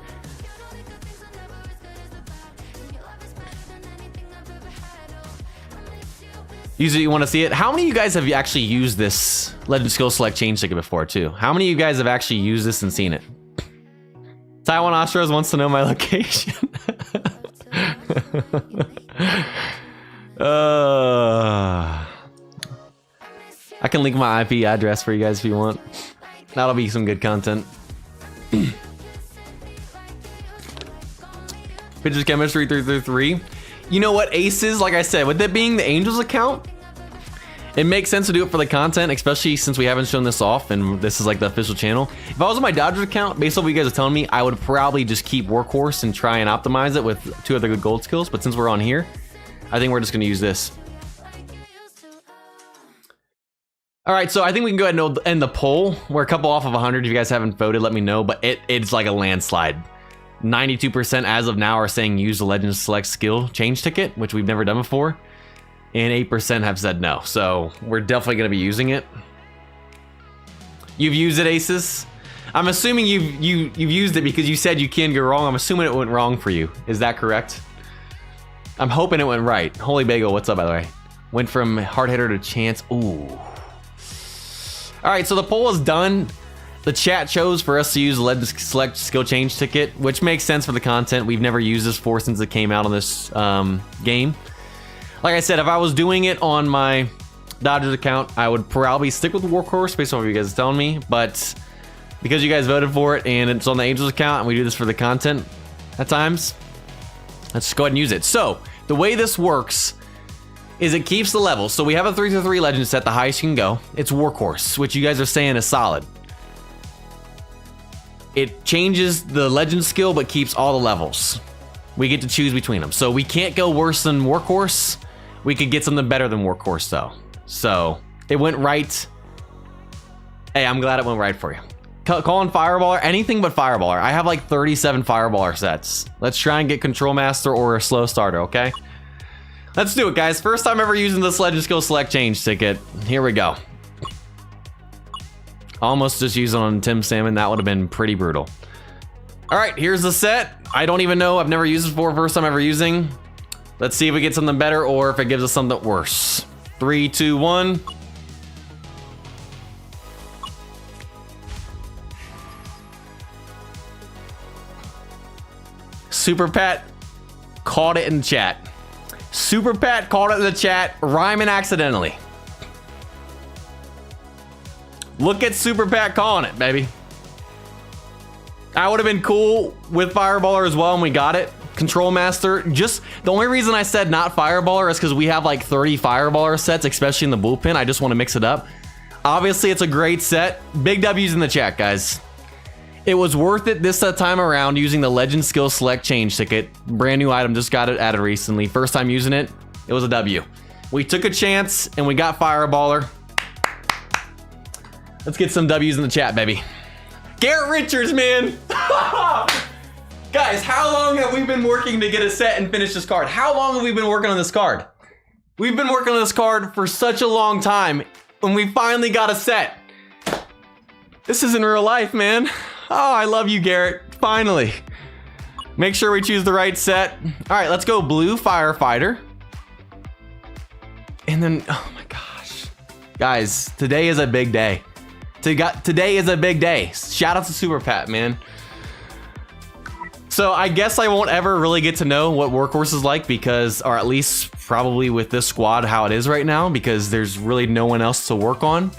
Use it, you want to see it. How many of you guys have actually used this Legend Skill Select Change ticket before too? How many of you guys have actually used this and seen it? Taiwan Astros wants to know my location. I can link my IP address for you guys if you want. That'll be some good content. Pitches Chemistry 333. You know what, Aces, like I said, with it being the Angels account, it makes sense to do it for the content, especially since we haven't shown this off and this is like the official channel. If I was on my Dodgers account, based on what you guys are telling me, I would probably just keep Workhorse and try and optimize it with 2 other good gold skills. But since we're on here, I think we're just gonna use this. All right, so I think we can go ahead and end the poll. We're a couple off of 100. If you guys haven't voted, let me know, but it's like a landslide. 92% as of now are saying use the Legend Select Skill Change ticket, which we've never done before. And 8% have said no, so we're definitely gonna be using it. You've used it, Aces? I'm assuming you've used it because you said you can go wrong. I'm assuming it went wrong for you. Is that correct? I'm hoping it went right. Holy Bagel, what's up, by the way? Went from hard hitter to chance. Ooh. All right, so the poll is done. The chat chose for us to use the Legend Select Skill Change ticket, which makes sense for the content. We've never used this before since it came out on this game. Like I said, if I was doing it on my Dodgers account, I would probably stick with the Workhorse based on what you guys are telling me. But because you guys voted for it and it's on the Angels account and we do this for the content at times, let's just go ahead and use it. So the way this works is it keeps the level. So we have a 3-3 legend set, the highest you can go. It's Workhorse, which you guys are saying is solid. It changes the legend skill, but keeps all the levels. We get to choose between them. So we can't go worse than Workhorse. We could get something better than Workhorse though. So it went right. Hey, I'm glad it went right for you. Calling Fireballer, anything but Fireballer. I have like 37 Fireballer sets. Let's try and get Control Master or a Slow Starter, okay? Let's do it, guys. First time ever using this Legend Skill Select Change ticket. Here we go. Almost just used it on Tim Salmon. That would have been pretty brutal. All right, here's the set. I don't even know. I've never used it before. First time ever using. Let's see if we get something better or if it gives us something worse. 3, 2, 1. Super Pat caught it in the chat. Super Pat caught it in the chat, rhyming accidentally. Look at Super Pat calling it, baby. I would have been cool with Fireballer as well, and we got it. Control Master, just the only reason I said not Fireballer is because we have like 30 Fireballer sets, especially in the bullpen. I just want to mix it up. Obviously, it's a great set. Big W's in the chat, guys. It was worth it this time around using the Legend Skill Select Change ticket. Brand new item, just got it added recently. First time using it, it was a W. We took a chance and we got Fireballer. Let's get some W's in the chat, baby. Garrett Richards, man. Guys, how long have we been working to get a set and finish this card? How long have we been working on this card? We've been working on this card for such a long time, and we finally got a set. This isn't real life, man. Oh, I love you, Garrett. Finally. Make sure we choose the right set. All right, let's go blue firefighter. And then, oh my gosh. Guys, today is a big day. Today is a big day. Shout out to Super Pat, man. So I guess I won't ever really get to know what Workhorse is like because, or at least probably with this squad, how it is right now, because there's really no one else to work on.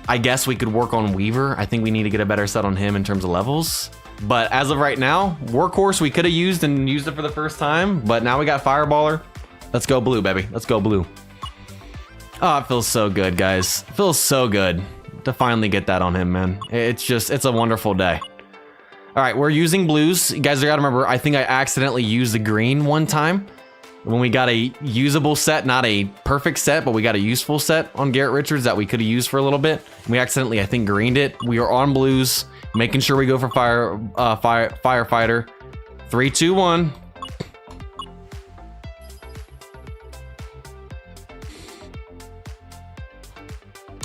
I guess we could work on Weaver. I think we need to get a better set on him in terms of levels. But as of right now, Workhorse we could have used and used it for the first time, but now we got Fireballer. Let's go blue, baby. Let's go blue. Oh, it feels so good, guys. It feels so good to finally get that on him, man. It's a wonderful day. All right, we're using blues. You guys gotta remember, I think I accidentally used the green one time when we got a usable set, not a perfect set, but we got a useful set on Garrett Richards that we could have used for a little bit. We accidentally, I think, greened it. We are on blues, making sure we go for firefighter. 3, 2, 1.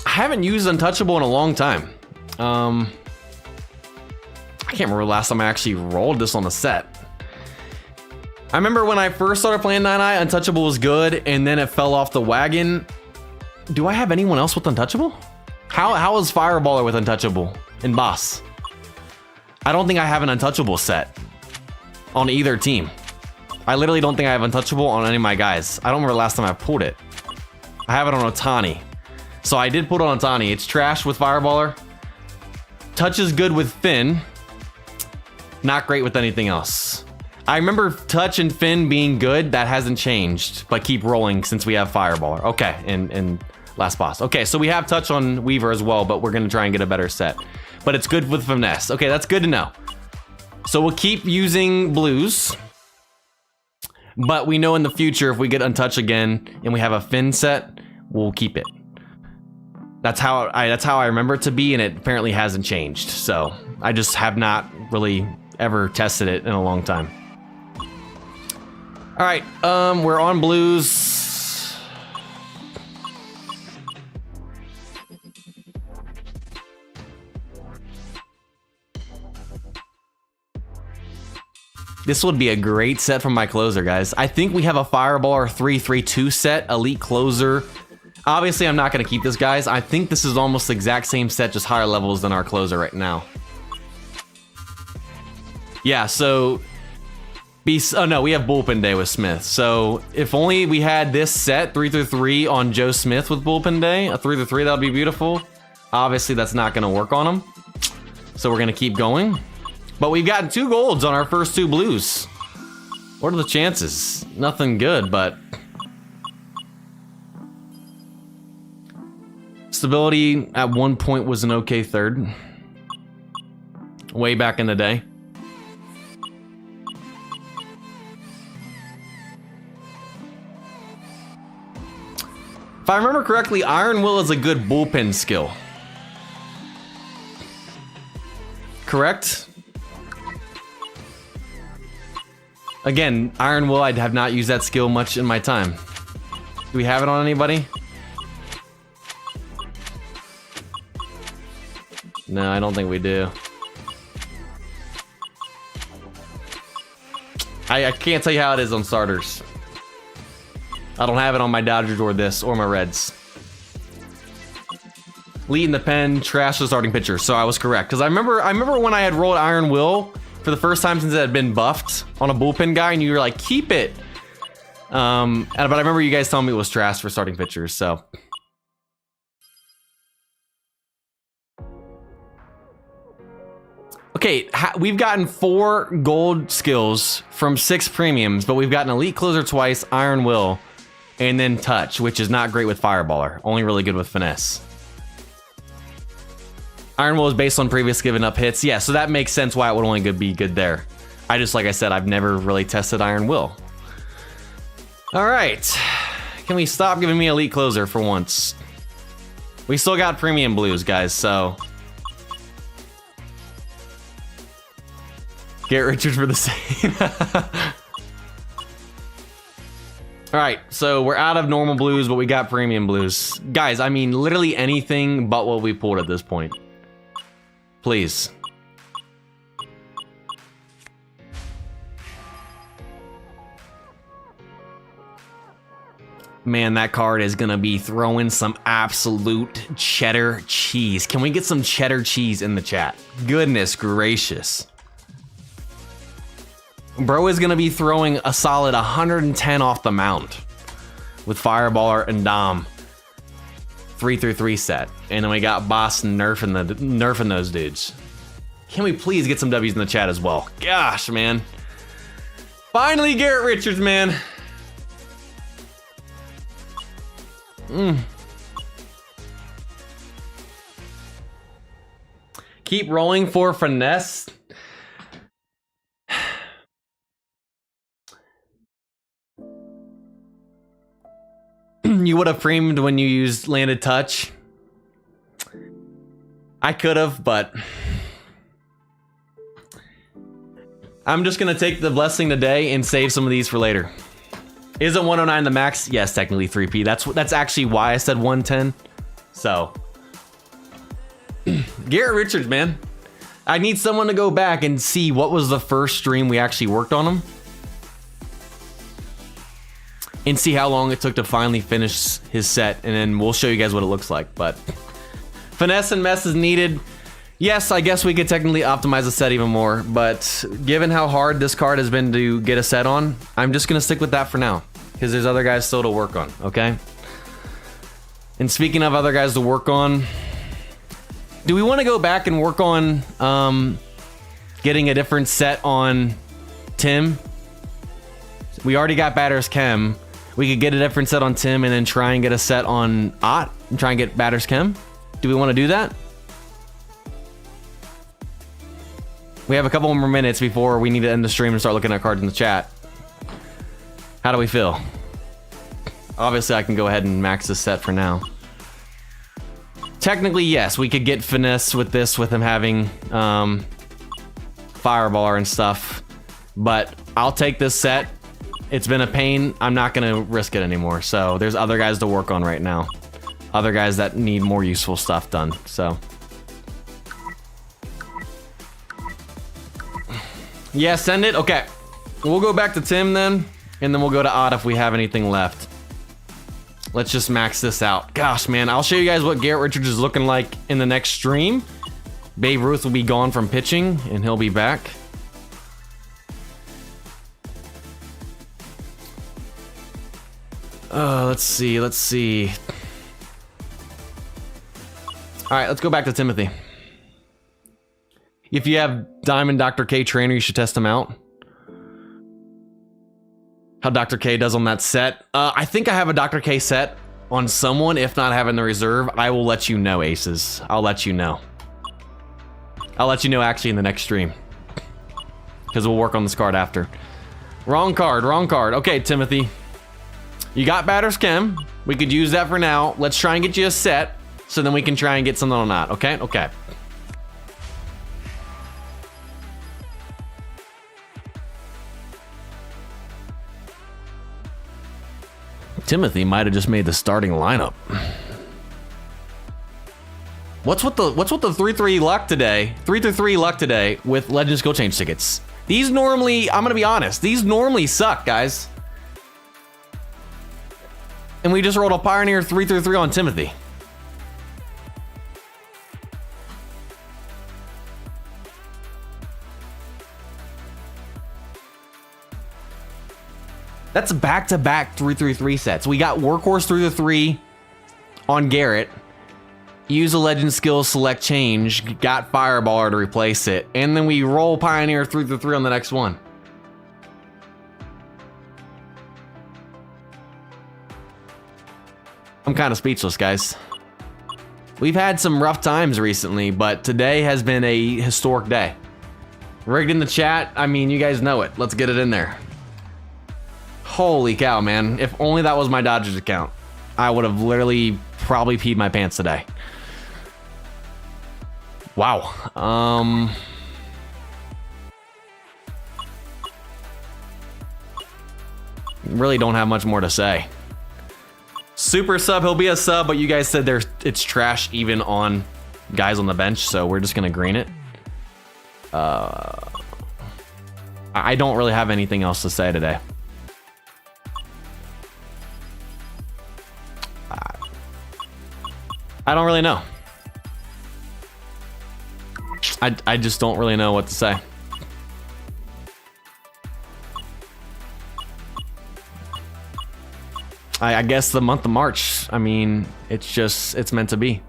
I haven't used Untouchable in a long time. I can't remember the last time I actually rolled this on a set. I remember when I first started playing 9i, Untouchable was good, and then it fell off the wagon. Do I have anyone else with Untouchable? How is Fireballer with Untouchable in Boss? I don't think I have an Untouchable set on either team. I literally don't think I have Untouchable on any of my guys. I don't remember the last time I pulled it. I have it on Otani. So I did put it on Otani. It's trash with Fireballer. Touch is good with Finn. Not great with anything else. I remember Touch and Finn being good. That hasn't changed, but keep rolling since we have Fireballer. Okay, and last boss. Okay, so we have Touch on Weaver as well, but we're gonna try and get a better set. But it's good with Finesse. Okay, that's good to know. So we'll keep using blues, but we know in the future if we get Untouch again and we have a Finn set, we'll keep it. That's how I remember it to be, and it apparently hasn't changed. So I just have not really ever tested it in a long time. All right, we're on blues. This would be a great set from my closer, guys. I think we have a Fireballer 3-3-2 set, elite closer. Obviously, I'm not gonna keep this, guys. I think this is almost the exact same set, just higher levels than our closer right now. Yeah, so... oh no, we have Bullpen Day with Smith. So if only we had this set, 3-3 on Joe Smith with Bullpen Day, a 3-3, that would be beautiful. Obviously, that's not gonna work on him. So we're gonna keep going. But we've gotten 2 golds on our first 2 blues. What are the chances? Nothing good, but... Stability at one point was an okay third. Way back in the day. If I remember correctly, Iron Will is a good bullpen skill. Correct? Again, Iron Will, I have not used that skill much in my time. Do we have it on anybody? No, I don't think we do. I can't tell you how it is on starters. I don't have it on my Dodgers or this, or my Reds. Lead in the pen, trash the starting pitcher. So I was correct. Because I remember when I had rolled Iron Will for the first time since it had been buffed on a bullpen guy, and you were like, keep it. But I remember you guys telling me it was trash for starting pitchers, so... Okay, we've gotten 4 gold skills from 6 premiums, but we've gotten Elite Closer twice, Iron Will, and then Touch, which is not great with Fireballer. Only really good with Finesse. Iron Will is based on previous given up hits. Yeah, so that makes sense why it would only be good there. Like I said, I've never really tested Iron Will. All right. Can we stop giving me Elite Closer for once? We still got premium blues, guys, so... Garrett Richards for the same. All right, so we're out of normal blues, but we got premium blues. Guys, I mean, literally anything but what we pulled at this point. Please. Man, that card is gonna be throwing some absolute cheddar cheese. Can we get some cheddar cheese in the chat? Goodness gracious. Bro is going to be throwing a solid 110 off the mound with Fireballer and Dom. 3-3 set. And then we got Boss nerfing those dudes. Can we please get some W's in the chat as well? Gosh, man. Finally, Garrett Richards, man. Keep rolling for finesse. You would have framed when you used landed touch. I could have, but I'm just gonna take the blessing today and save some of these for later. Isn't 109 the max? Yes, technically 3P. That's actually why I said 110. So Garrett Richards, man. I need someone to go back and see what was the first stream we actually worked on him. And see how long it took to finally finish his set, and then we'll show you guys what it looks like. But finesse and mess is needed. Yes, I guess we could technically optimize the set even more, but given how hard this card has been to get a set on, I'm just gonna stick with that for now, because there's other guys still to work on, okay? And speaking of other guys to work on, do we want to go back and work on getting a different set on Tim? We already got Batter's Chem. We could get a different set on Tim and then try and get a set on Ott and try and get Batter's Chem. Do we want to do that? We have a couple more minutes before we need to end the stream and start looking at cards in the chat. How do we feel? Obviously, I can go ahead and max this set for now. Technically, yes, we could get finesse with this, with him having Fireballer and stuff. But I'll take this set. It's been a pain. I'm not gonna risk it anymore. So there's other guys to work on right now. Other guys that need more useful stuff done. So yeah, send it. Okay, we'll go back to Tim then, and then we'll go to Odd if we have anything left. Let's just max this out. Gosh, man, I'll show you guys what Garrett Richards is looking like in the next stream. Babe Ruth will be gone from pitching, and he'll be back. Let's see. All right, let's go back to Timothy. If you have Diamond Dr. K Trainer, you should test him out. How Dr. K does on that set. I think I have a Dr. K set on someone. If not, I have in the reserve. I will let you know, Aces. I'll let you know. I'll let you know actually in the next stream, because we'll work on this card after. Wrong card. Okay, Timothy. You got Batter's Chem. We could use that for now. Let's try and get you a set, so then we can try and get something on that, okay? Okay. Timothy might have just made the starting lineup. What's with the 3-3 luck today? 3-3 luck today with Legend Skill Change tickets. These normally, I'm gonna be honest, these normally suck, guys. And we just rolled a Pioneer 3-3 on Timothy. That's back-to-back 3-3 sets. We got Workhorse 3-3 on Garrett. Use a Legend Skill Select Change. Got Fireballer to replace it. And then we roll Pioneer 3-3 on the next one. I'm kind of speechless, guys. We've had some rough times recently, but today has been a historic day. Rigged in the chat, I mean, you guys know it. Let's get it in there. Holy cow, man. If only that was my Dodgers account, I would have literally probably peed my pants today. Wow. Really don't have much more to say. Super sub, he'll be a sub, but you guys said it's trash even on guys on the bench, so we're just gonna green it. I don't really have anything else to say today. I don't really know. I just don't really know what to say. I guess the month of March. I mean, it's meant to be.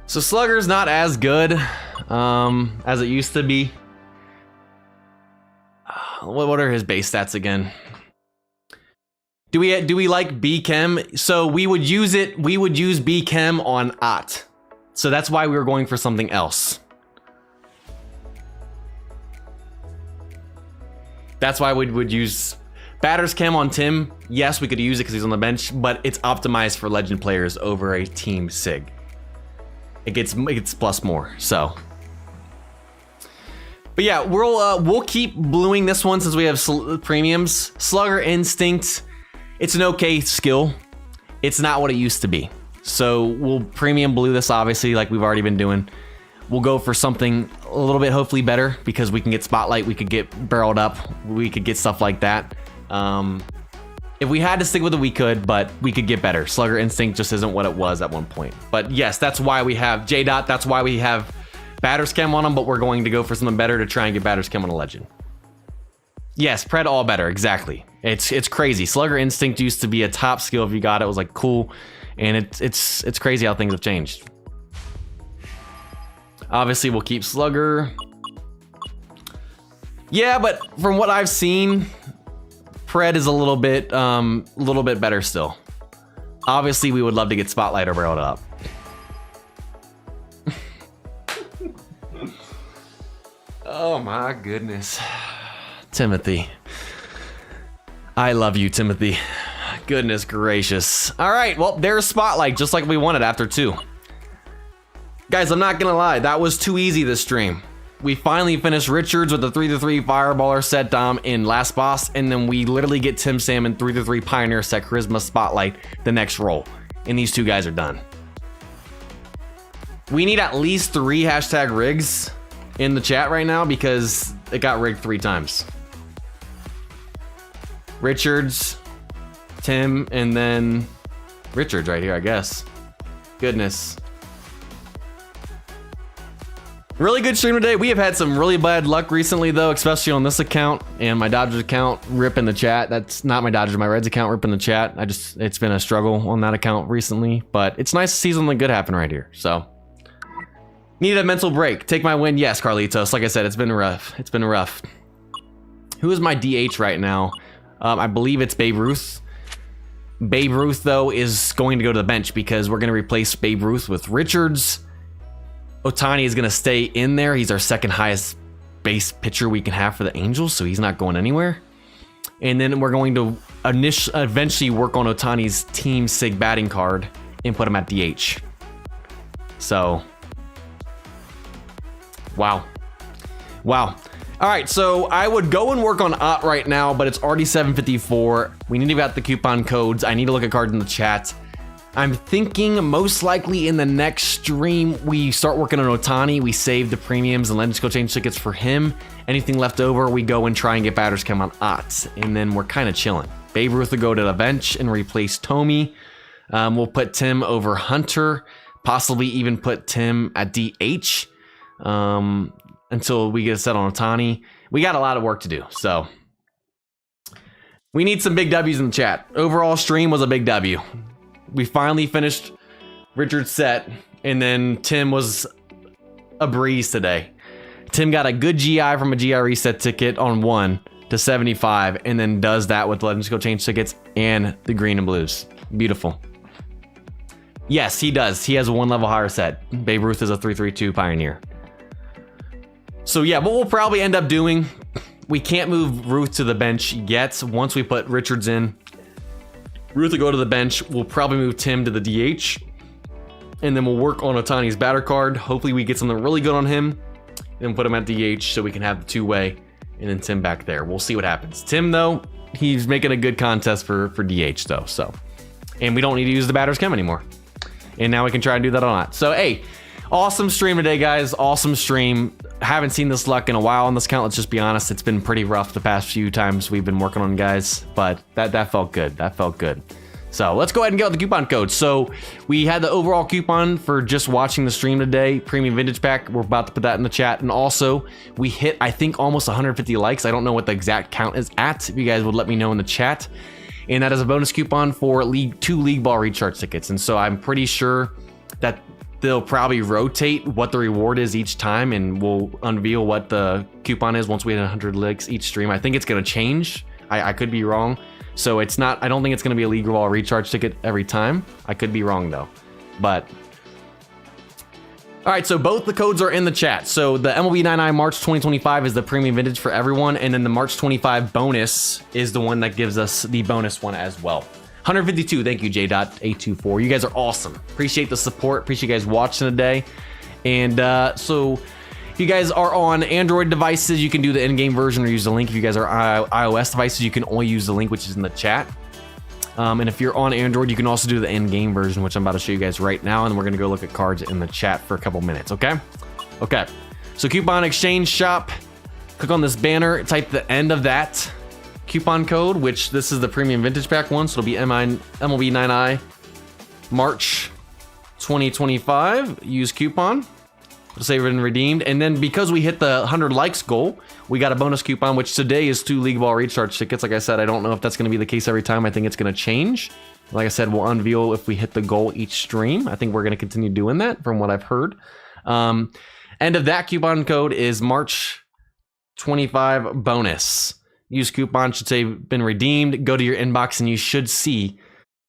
So Slugger's not as good as it used to be. What are his base stats again? Do we like B Chem? So we would use B Chem on Ott. So that's why we were going for something else. That's why we would use Batter's Chem on Tim. Yes, we could use it because he's on the bench, but it's optimized for legend players over a team Sig. It gets plus more, so. But yeah, we'll keep bluing this one since we have premiums. Slugger Instinct, it's an okay skill. It's not what it used to be. So we'll premium blue this, obviously, like we've already been doing. We'll go for something a little bit hopefully better because we can get Spotlight, we could get Barreled Up, we could get stuff like that. If we had to stick with it, we could, but we could get better. Slugger Instinct just isn't what it was at one point. But yes, that's why we have J-Dot. That's why we have Batter's Chem on him, but we're going to go for something better to try and get Batter's Chem on a legend. Yes, Pred all better, exactly. It's crazy. Slugger Instinct used to be a top skill if you got it. It was like cool, and it's crazy how things have changed. Obviously, we'll keep Slugger. Yeah, but from what I've seen, Pred is a little bit better still. Obviously, we would love to get Spotlight or Barreled Up. Oh my goodness. Timothy. I love you, Timothy. Goodness gracious. All right, well, there's Spotlight, just like we wanted after 2. Guys, I'm not gonna lie, that was too easy this stream. We finally finished Richards with the 3-3 Fireballer set Dom in last boss, and then we literally get Tim Salmon 3-3 Pioneer set Charisma Spotlight the next roll. And these 2 guys are done. We need at least 3 hashtag rigs in the chat right now because it got rigged 3 times. Richards, Tim, and then Richards right here, I guess. Goodness. Really good stream today. We have had some really bad luck recently, though, especially on this account and my Dodgers account. Rip in the chat. That's not my Dodgers, my Reds account. Rip in the chat. It's been a struggle on that account recently, but it's nice to see something good happen right here. So, need a mental break. Take my win. Yes, Carlitos. Like I said, it's been rough. It's been rough. Who is my DH right now? I believe it's Babe Ruth. Babe Ruth, though, is going to go to the bench because we're going to replace Babe Ruth with Richards. Ohtani is going to stay in there. He's our second highest base pitcher we can have for the Angels, so he's not going anywhere. And then we're going to eventually work on Ohtani's team Sig batting card and put him at DH. So, wow. Wow. All right, so I would go and work on Ott right now, but it's already 7:54. We need to get the coupon codes. I need to look at cards in the chat. I'm thinking most likely in the next stream, we start working on Ohtani. We save the premiums and Legend Skill Change tickets for him. Anything left over, we go and try and get Batter's Chem on Ott. And then we're kind of chilling. Babe Ruth will go to the bench and replace Tommy. We'll put Tim over Hunter. Possibly even put Tim at DH until we get set on Ohtani. We got a lot of work to do, so we need some big W's in the chat. Overall stream was a big W. We finally finished Richard's set, and then Tim was a breeze today. Tim got a good GI from a GI reset ticket on 1 to 75, and then does that with Legends Go Change tickets and the green and blues. Beautiful. Yes, he does. He has a 1 level higher set. Babe Ruth is a 3-3-2 Pioneer. So yeah, what we'll probably end up doing, we can't move Ruth to the bench yet. Once we put Richards in, Ruth will go to the bench. We'll probably move Tim to the DH. And then we'll work on Ohtani's batter card. Hopefully we get something really good on him. And put him at DH so we can have the 2-way. And then Tim back there. We'll see what happens. Tim, though, he's making a good contest for DH, though. So, and we don't need to use the Batter's Chem anymore. And now we can try and do that on that. So, hey, awesome stream today, guys. Awesome stream. Haven't seen this luck in a while on this account. Let's just be honest. It's been pretty rough the past few times we've been working on guys, but that felt good. That felt good. So let's go ahead and get out the coupon code. So we had the overall coupon for just watching the stream today, premium vintage pack. We're about to put that in the chat. And also we hit, I think, almost 150 likes. I don't know what the exact count is at. If you guys would let me know in the chat. And that is a bonus coupon for two League Ball recharge tickets. And so I'm pretty sure that they'll probably rotate what the reward is each time, and we'll unveil what the coupon is once we hit 100 likes each stream. I think it's going to change. I could be wrong. So it's not, I don't think it's going to be a League Ball recharge ticket every time. I could be wrong though. But all right, so both the codes are in the chat. So the MLB 99 March 2025 is the premium vintage for everyone, and then the March 25 bonus is the one that gives us the bonus one as well. 152, thank you, J.824. You guys are awesome. Appreciate the support. Appreciate you guys watching today. And so if you guys are on Android devices, you can do the in-game version or use the link. If you guys are iOS devices, you can only use the link, which is in the chat. And if you're on Android, you can also do the in-game version, which I'm about to show you guys right now. And we're going to go look at cards in the chat for a couple minutes, okay? Okay. So coupon exchange shop. Click on this banner. Type the end of that coupon code, which this is the premium vintage pack one, so it'll be MLB 9i March 2025. Use coupon. It'll say been redeemed. And then because we hit the 100 likes goal, we got a bonus coupon, which today is 2 League Ball recharge tickets. Like I said, I don't know if that's going to be the case every time. I think it's going to change. Like I said, we'll unveil if we hit the goal each stream. I think we're going to continue doing that from what I've heard. End of that coupon code is March 25 bonus. Use coupon, should say been redeemed. Go to your inbox and you should see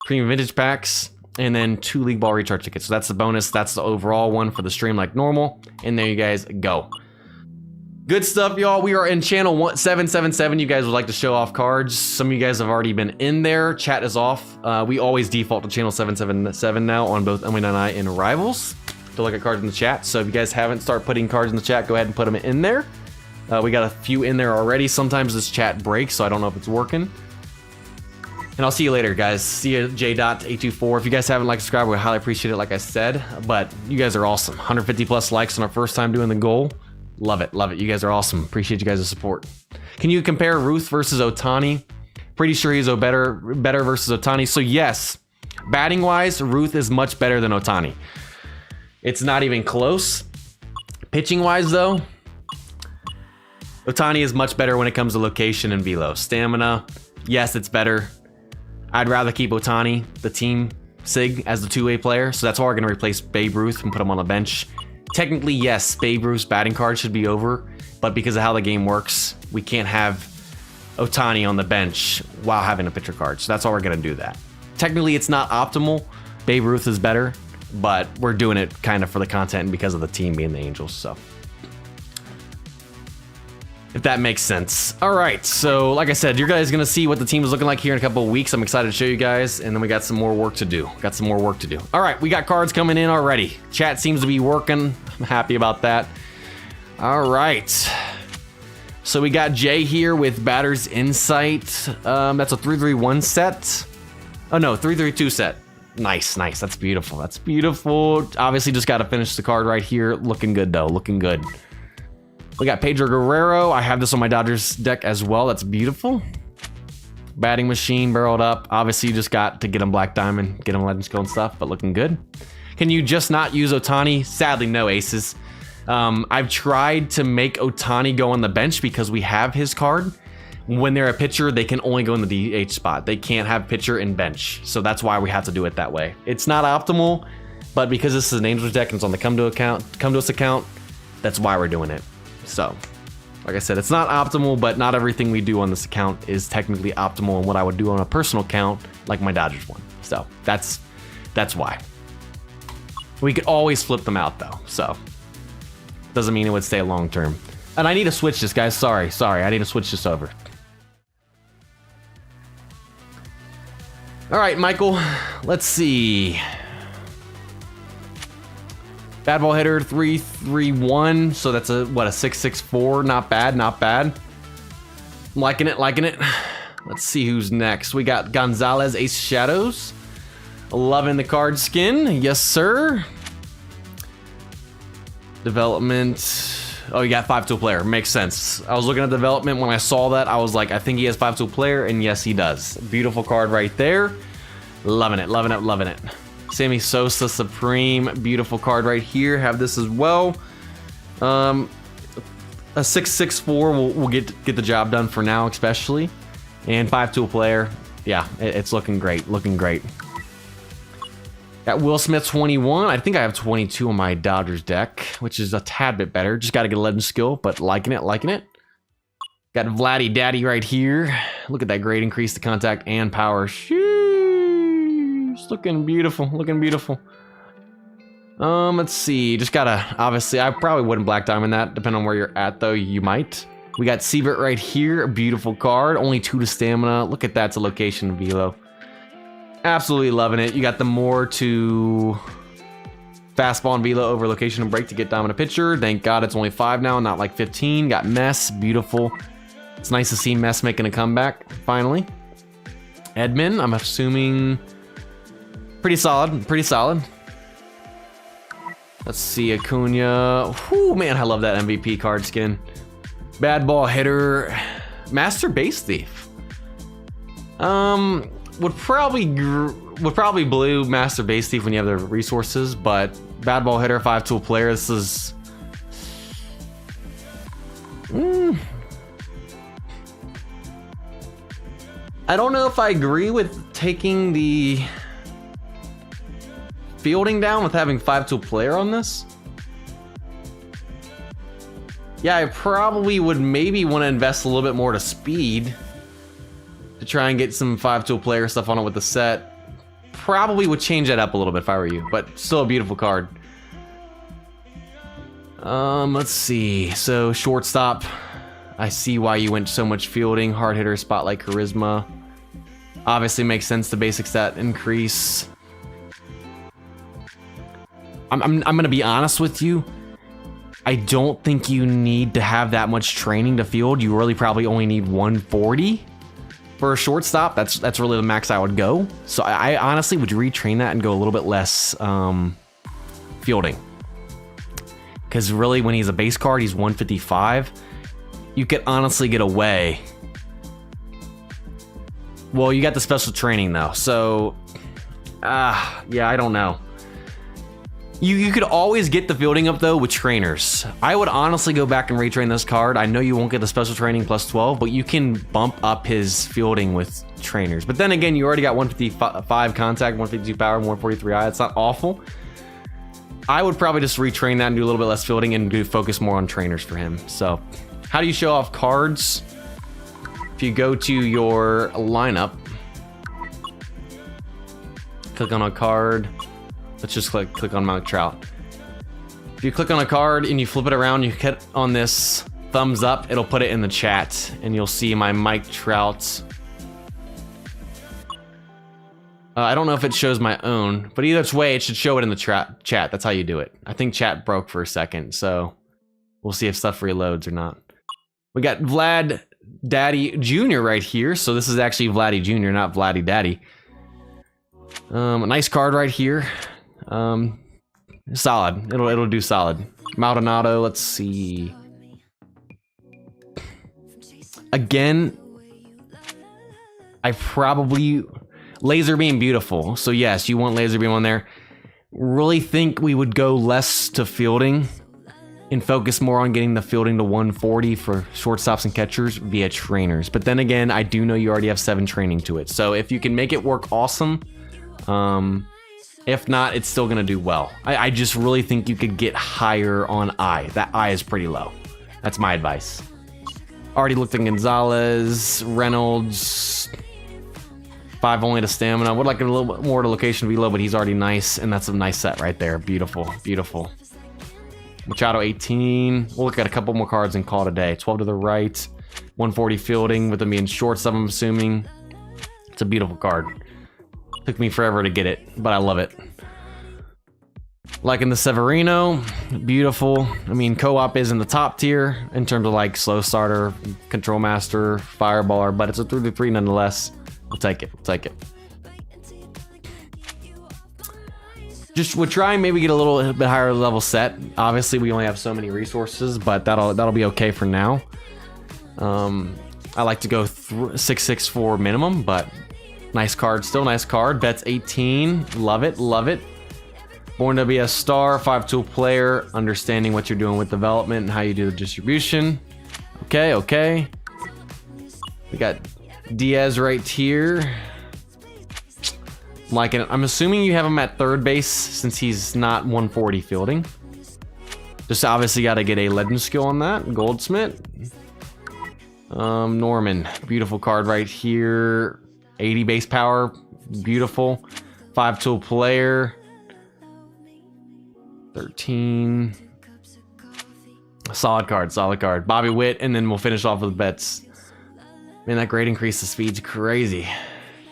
premium vintage packs and then 2 League Ball recharge tickets. So that's the bonus. That's the overall one for the stream like normal. And there you guys go. Good stuff, y'all. We are in channel 777. You guys would like to show off cards. Some of you guys have already been in there. Chat is off. We always default to channel 777 now on both MLB and Rivals to look at cards in the chat. So if you guys haven't started putting cards in the chat, go ahead and put them in there. We got a few in there already. Sometimes this chat breaks, so I don't know if it's working. And I'll see you later, guys. See you, J.824. If you guys haven't liked, subscribed, we highly appreciate it, like I said. But you guys are awesome. 150 plus likes on our first time doing the goal. Love it, love it. You guys are awesome. Appreciate you guys' support. Can you compare Ruth versus Ohtani? Pretty sure he's better versus Ohtani. So yes, batting wise, Ruth is much better than Ohtani. It's not even close. Pitching wise though, Ohtani is much better when it comes to location and velo. Stamina, yes, it's better. I'd rather keep Ohtani, the team sig, as the two-way player. So that's why we're going to replace Babe Ruth and put him on the bench. Technically, yes, Babe Ruth's batting card should be over. But because of how the game works, we can't have Ohtani on the bench while having a pitcher card. So that's why we're going to do that. Technically, it's not optimal. Babe Ruth is better. But we're doing it kind of for the content and because of the team being the Angels. So if that makes sense. All right, so like I said, you guys gonna see what the team is looking like here in a couple of weeks. I'm excited to show you guys, and then we got some more work to do. All right, we got cards coming in already. Chat seems to be working. I'm happy about that. All right, so we got Jay here with Batter's Insight. That's a 3-3-1 set. Oh no, 3-3-2 set. Nice, nice. That's beautiful. That's beautiful. Obviously, just got to finish the card right here. Looking good though. Looking good. We got Pedro Guerrero. I have this on my Dodgers deck as well. That's beautiful. Batting machine barreled up. Obviously, you just got to get him Black Diamond, get him Legend Skill and stuff, but looking good. Can you just not use Ohtani? Sadly, no, Aces. I've tried to make Ohtani go on the bench because we have his card. When they're a pitcher, they can only go in the DH spot. They can't have pitcher and bench. So that's why we have to do it that way. It's not optimal, but because this is an Angels deck and it's on the Come To Us account, that's why we're doing it. So, like I said, it's not optimal, but not everything we do on this account is technically optimal and what I would do on a personal account, like my Dodgers one. So that's why. We could always flip them out though, so doesn't mean it would stay long term. And I need to switch this, guys. Sorry, I need to switch this over. All right, Michael, let's see. Bad ball hitter, 3-3-1. So that's a 6-6-4. Not bad, not bad. I'm liking it. Let's see who's next. We got Gonzalez, Ace Shadows. Loving the card skin. Yes, sir. Development. Oh, you got 5-tool player. Makes sense. I was looking at development. When I saw that, I was like, I think he has 5-tool player. And yes, he does. Beautiful card right there. Loving it, loving it, loving it. Sammy Sosa Supreme, beautiful card right here. Have this as well. A 664 will get the job done for now, especially. And 5-tool player, yeah, it's looking great, looking great. Got Will Smith 21. I think I have 22 on my Dodgers deck, which is a tad bit better. Just got to get a legend skill, but liking it, liking it. Got Vladdy Daddy right here. Look at that great increase to contact and power. Sheesh, looking beautiful, looking beautiful. Let's see. Just gotta, obviously, I probably wouldn't Black Diamond that, depending on where you're at, though. You might. We got Siebert right here. A beautiful card. Only 2 to stamina. Look at that to location velo. Absolutely loving it. You got the more to fastball and velo over location and break to get dominant pitcher. Thank God it's only 5 now, not like 15. Got Mess. Beautiful. It's nice to see Mess making a comeback, finally. Edmund, I'm assuming pretty solid, pretty solid. Let's see, Acuna. Whew, man, I love that MVP card skin. Bad ball hitter. Master Base Thief. Would probably blue Master Base Thief when you have the resources, but bad ball hitter, 5-tool player. This is. I don't know if I agree with taking the fielding down with having 5-tool player on this. Yeah, I probably would maybe want to invest a little bit more to speed to try and get some 5-tool player stuff on it with the set. Probably would change that up a little bit if I were you, but still a beautiful card. Let's see. So shortstop, I see why you went so much fielding. Hard hitter, spotlight, charisma. Obviously makes sense. The basic stat increase. I'm gonna be honest with you. I don't think you need to have that much training to field. You really probably only need 140 for a shortstop. That's really the max I would go. So I honestly would retrain that and go a little bit less fielding. Because really, when he's a base card, he's 155. You could honestly get away. Well, you got the special training though, so yeah, I don't know. You could always get the fielding up though with trainers. I would honestly go back and retrain this card. I know you won't get the special training plus 12, but you can bump up his fielding with trainers. But then again, you already got 155 contact, 152 power, 143 eye. It's not awful. I would probably just retrain that and do a little bit less fielding and focus more on trainers for him. So, how do you show off cards? If you go to your lineup, click on a card. Let's just click on Mike Trout. If you click on a card and you flip it around, you hit on this thumbs up, it'll put it in the chat, and you'll see my Mike Trout. I don't know if it shows my own, but either way, it should show it in the chat. That's how you do it. I think chat broke for a second, so we'll see if stuff reloads or not. We got Vlad Daddy Jr. right here, so this is actually Vladdy Jr., not Vladdy Daddy. A nice card right here. Solid. It'll do solid. Maldonado, let's see. Again, I probably laser beam beautiful. So yes, you want laser beam on there. Really think we would go less to fielding and focus more on getting the fielding to 140 for shortstops and catchers via trainers. But then again, I do know you already have 7 training to it. So if you can make it work, awesome. If not, it's still gonna do well. I just really think you could get higher on eye. That eye is pretty low. That's my advice. Already looked at Gonzalez, Reynolds. 5 only to stamina. Would like a little bit more to location velo, but he's already nice, and that's a nice set right there. Beautiful, beautiful. Machado 18. We'll look at a couple more cards and call it a day. 12 to the right. 140 fielding with him being shortstop, I'm assuming. It's a beautiful card. Took me forever to get it, but I love it. Liking the Severino, beautiful. I mean, co-op is in the top tier in terms of like slow starter, control master, fireballer, but it's a 3-3 nonetheless. We'll take it. We'll take it. Just we'll try and maybe get a little bit higher level set. Obviously, we only have so many resources, but that'll be okay for now. I like to go 664 minimum, but Nice card, still nice card. Bets 18. Love it, love it. Born to be a star, 5-tool player, understanding what you're doing with development and how you do the distribution. Okay, okay. We got Diaz right here. Like, I'm assuming you have him at third base since he's not 140 fielding. Just obviously got to get a legend skill on that. Goldsmith. Norman, beautiful card right here. 80 base power, beautiful. 5-tool player. 13. Solid card, solid card. Bobby Witt, and then we'll finish off with bets. Man, that grade increase to speed's crazy.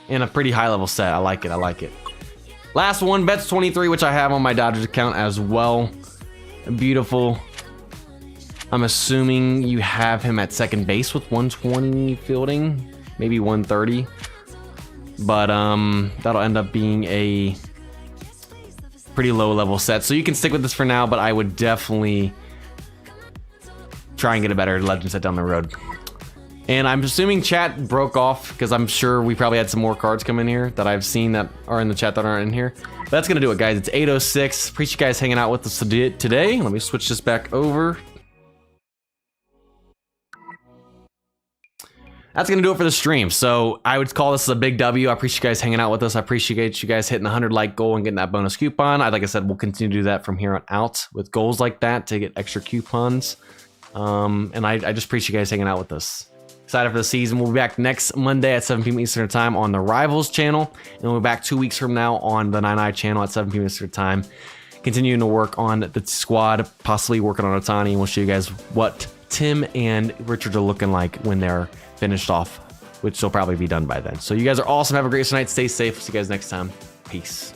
And a pretty high level set. I like it, I like it. Last one, bets 23, which I have on my Dodgers account as well. Beautiful. I'm assuming you have him at second base with 120 fielding, maybe 130. But that'll end up being a pretty low level set. So you can stick with this for now, but I would definitely try and get a better legend set down the road. And I'm assuming chat broke off because I'm sure we probably had some more cards come in here that I've seen that are in the chat that aren't in here. But that's gonna do it, guys. It's 8:06. Appreciate you guys hanging out with us today. Let me switch this back over. That's gonna do it for the stream. So I would call this a big W. I appreciate you guys hanging out with us. I appreciate you guys hitting the 100 like goal and getting that bonus coupon. Like I said, we'll continue to do that from here on out with goals like that to get extra coupons. And I just appreciate you guys hanging out with us. Excited for the season. We'll be back next Monday at 7 p.m. Eastern Time on the Rivals channel. And we'll be back 2 weeks from now on the 9i channel at 7 p.m. Eastern Time. Continuing to work on the squad, possibly working on Otani, and we'll show you guys what Tim and Richards are looking like when they're finished off, which will probably be done by then. So you guys are awesome. Have a great night. Stay safe. See you guys next time. Peace.